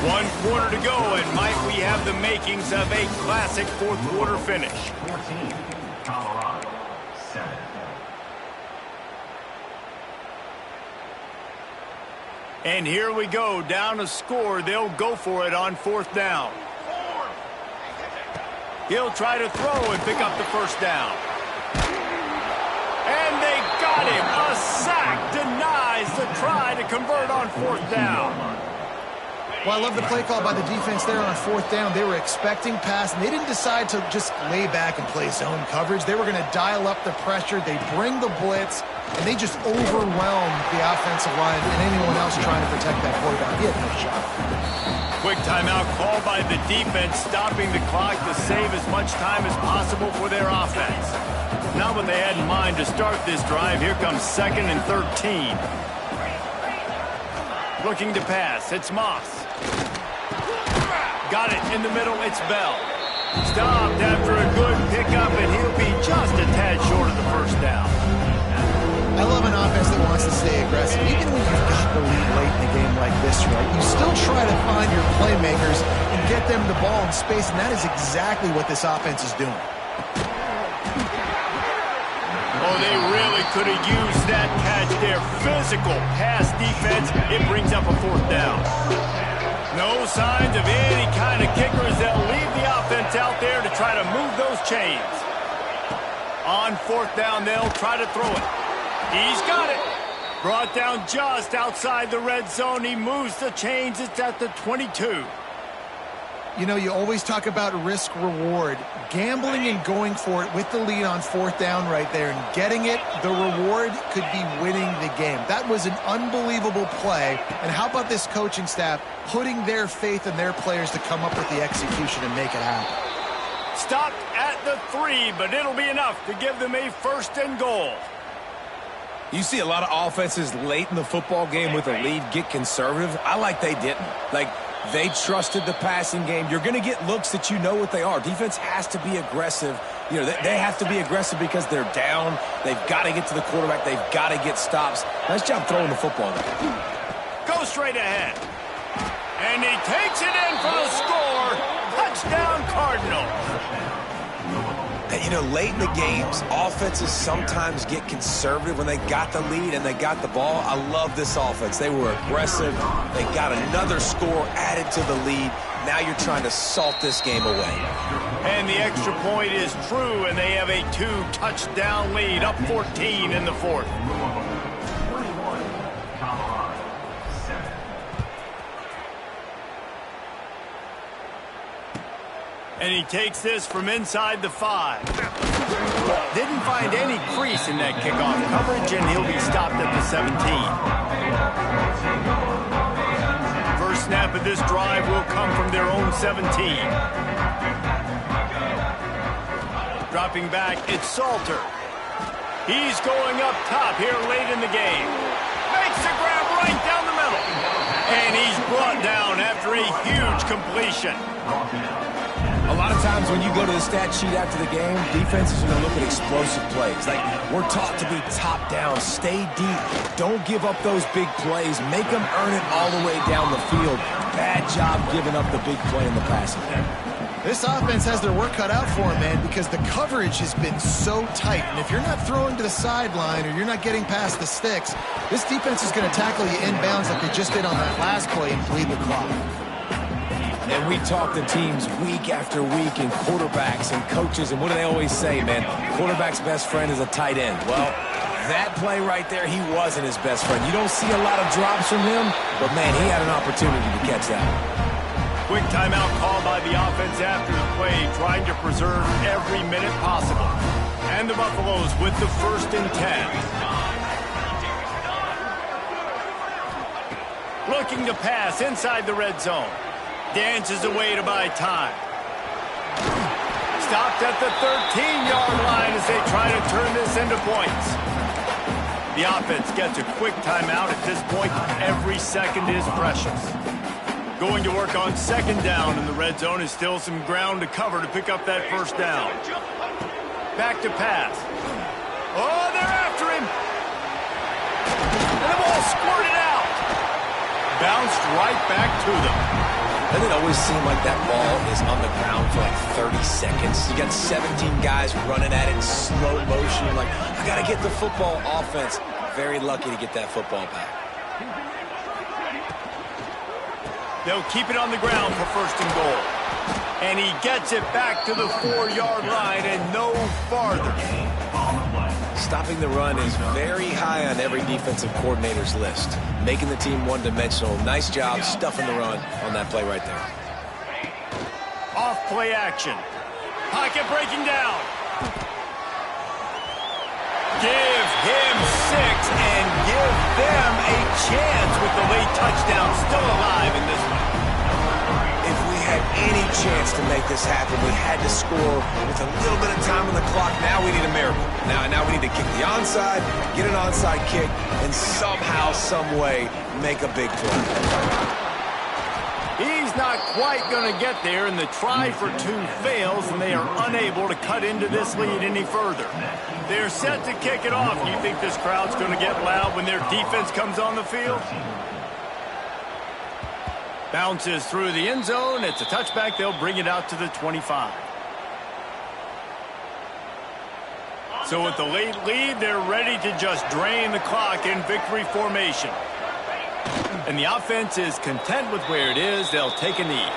1 quarter to go, and might we have the makings of a classic fourth quarter finish. 14, Colorado, 7. And here we go, down a score. They'll go for it on fourth down. He'll try to throw and pick up the first down. And they got him. A sack denies the try to convert on fourth down. Well, I love the play call by the defense there on fourth down. They were expecting pass, and they didn't decide to just lay back and play zone coverage. They were going to dial up the pressure. They bring the blitz, and they just overwhelmed the offensive line and anyone else trying to protect that quarterback. He had no shot. Quick timeout called by the defense, stopping the clock to save as much time as possible for their offense. Not what they had in mind to start this drive. Here comes 2nd and 13. Looking to pass. It's Moss. Got it in the middle. It's Bell. Stopped after a good pickup, and he'll be just a tad short of the first down. I love an offense that wants to stay aggressive. Even when you've got the lead late in a game like this, right, you still try to find your playmakers and get them the ball in space, and that is exactly what this offense is doing. Oh, they really could have used that catch there. Physical pass defense. It brings up a fourth down. No signs of any kind of kickers. They'll leave the offense out there to try to move those chains. On fourth down, they'll try to throw it. He's got it. Brought down just outside the red zone. He moves the chains. It's at the 22. You know, you always talk about risk-reward. Gambling and going for it with the lead on 4th down right there and getting it, the reward could be winning the game. That was an unbelievable play. And how about this coaching staff putting their faith in their players to come up with the execution and make it happen? Stopped at the 3, but it'll be enough to give them a 1st and goal. You see a lot of offenses late in the football game with a lead get conservative. I like they didn't. Like, they trusted the passing game. You're going to get looks that you know what they are. Defense has to be aggressive. You know, they have to be aggressive because they're down. They've got to get to the quarterback. They've got to get stops. Nice job throwing the football there. Go straight ahead. And he takes it in for the score. Touchdown, Cardinals. And, you know, late in the games, offenses sometimes get conservative when they got the lead and they got the ball. I love this offense. They were aggressive. They got another score added to the lead. Now you're trying to salt this game away. And the extra point is true, and they have a 2-touchdown lead, up 14 in the 4th. And he takes this from inside the 5. Didn't find any crease in that kickoff coverage, and he'll be stopped at the 17. First snap of this drive will come from their own 17. Dropping back, it's Salter. He's going up top here late in the game. Makes the grab right down the middle. And he's brought down after a huge completion. A lot of times when you go to the stat sheet after the game, defenses are going to look at explosive plays. Like, we're taught to be top down, stay deep, don't give up those big plays, make them earn it all the way down the field. Bad job giving up the big play in the passing game. This offense has their work cut out for them, man, because the coverage has been so tight. And if you're not throwing to the sideline or you're not getting past the sticks, this defense is going to tackle you inbounds like they just did on that last play and bleed the clock. And we talk to teams week after week and quarterbacks and coaches, and what do they always say, man? Quarterback's best friend is a tight end. Well, that play right there, he wasn't his best friend. You don't see a lot of drops from him, but, man, he had an opportunity to catch that. Quick timeout called by the offense after the play, trying to preserve every minute possible. And the Buffaloes with the 1st and 10. Looking to pass inside the red zone. Dances away to buy time. Stopped at the 13-yard line as they try to turn this into points. The offense gets a quick timeout at this point. Every second is precious. Going to work on 2nd down in the red zone is still some ground to cover to pick up that 1st down. Back to pass. Oh, they're after him. And the ball squirted out. Bounced right back to them. Doesn't it always seem like that ball is on the ground for like 30 seconds? You got 17 guys running at it in slow motion. Like, I got to get the football. Offense, very lucky to get that football back. They'll keep it on the ground for 1st and goal. And he gets it back to the 4-yard line and no farther. Stopping the run is very high on every defensive coordinator's list. Making the team one-dimensional. Nice job stuffing the run on that play right there. Off play action. Pocket breaking down. Give him 6 and give them a chance with the late touchdown still alive in this one. If we had any chance to make this happen, we had to score with a little bit of time on the clock. Now we need a miracle. Now we need to kick the onside, get an onside kick, and somehow, some way, make a big play. He's not quite going to get there, and the try for 2 fails, and they are unable to cut into this lead any further. They're set to kick it off. Do you think this crowd's going to get loud when their defense comes on the field? Bounces through the end zone. It's a touchback. They'll bring it out to the 25. So with the late lead, they're ready to just drain the clock in victory formation. And the offense is content with where it is. They'll take a knee.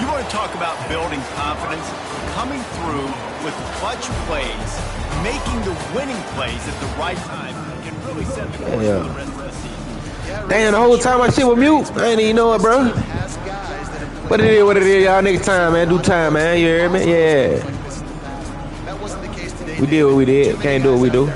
You want to talk about building confidence? Coming through with clutch plays, making the winning plays at the right time can really set the course for the rest of the season. Damn, the whole time I shit with mute. I ain't even know it, bro. What it is, y'all niggas time, man. Do time, man. You hear me? Yeah. That wasn't the case today. We did what we did. Can't do what we do.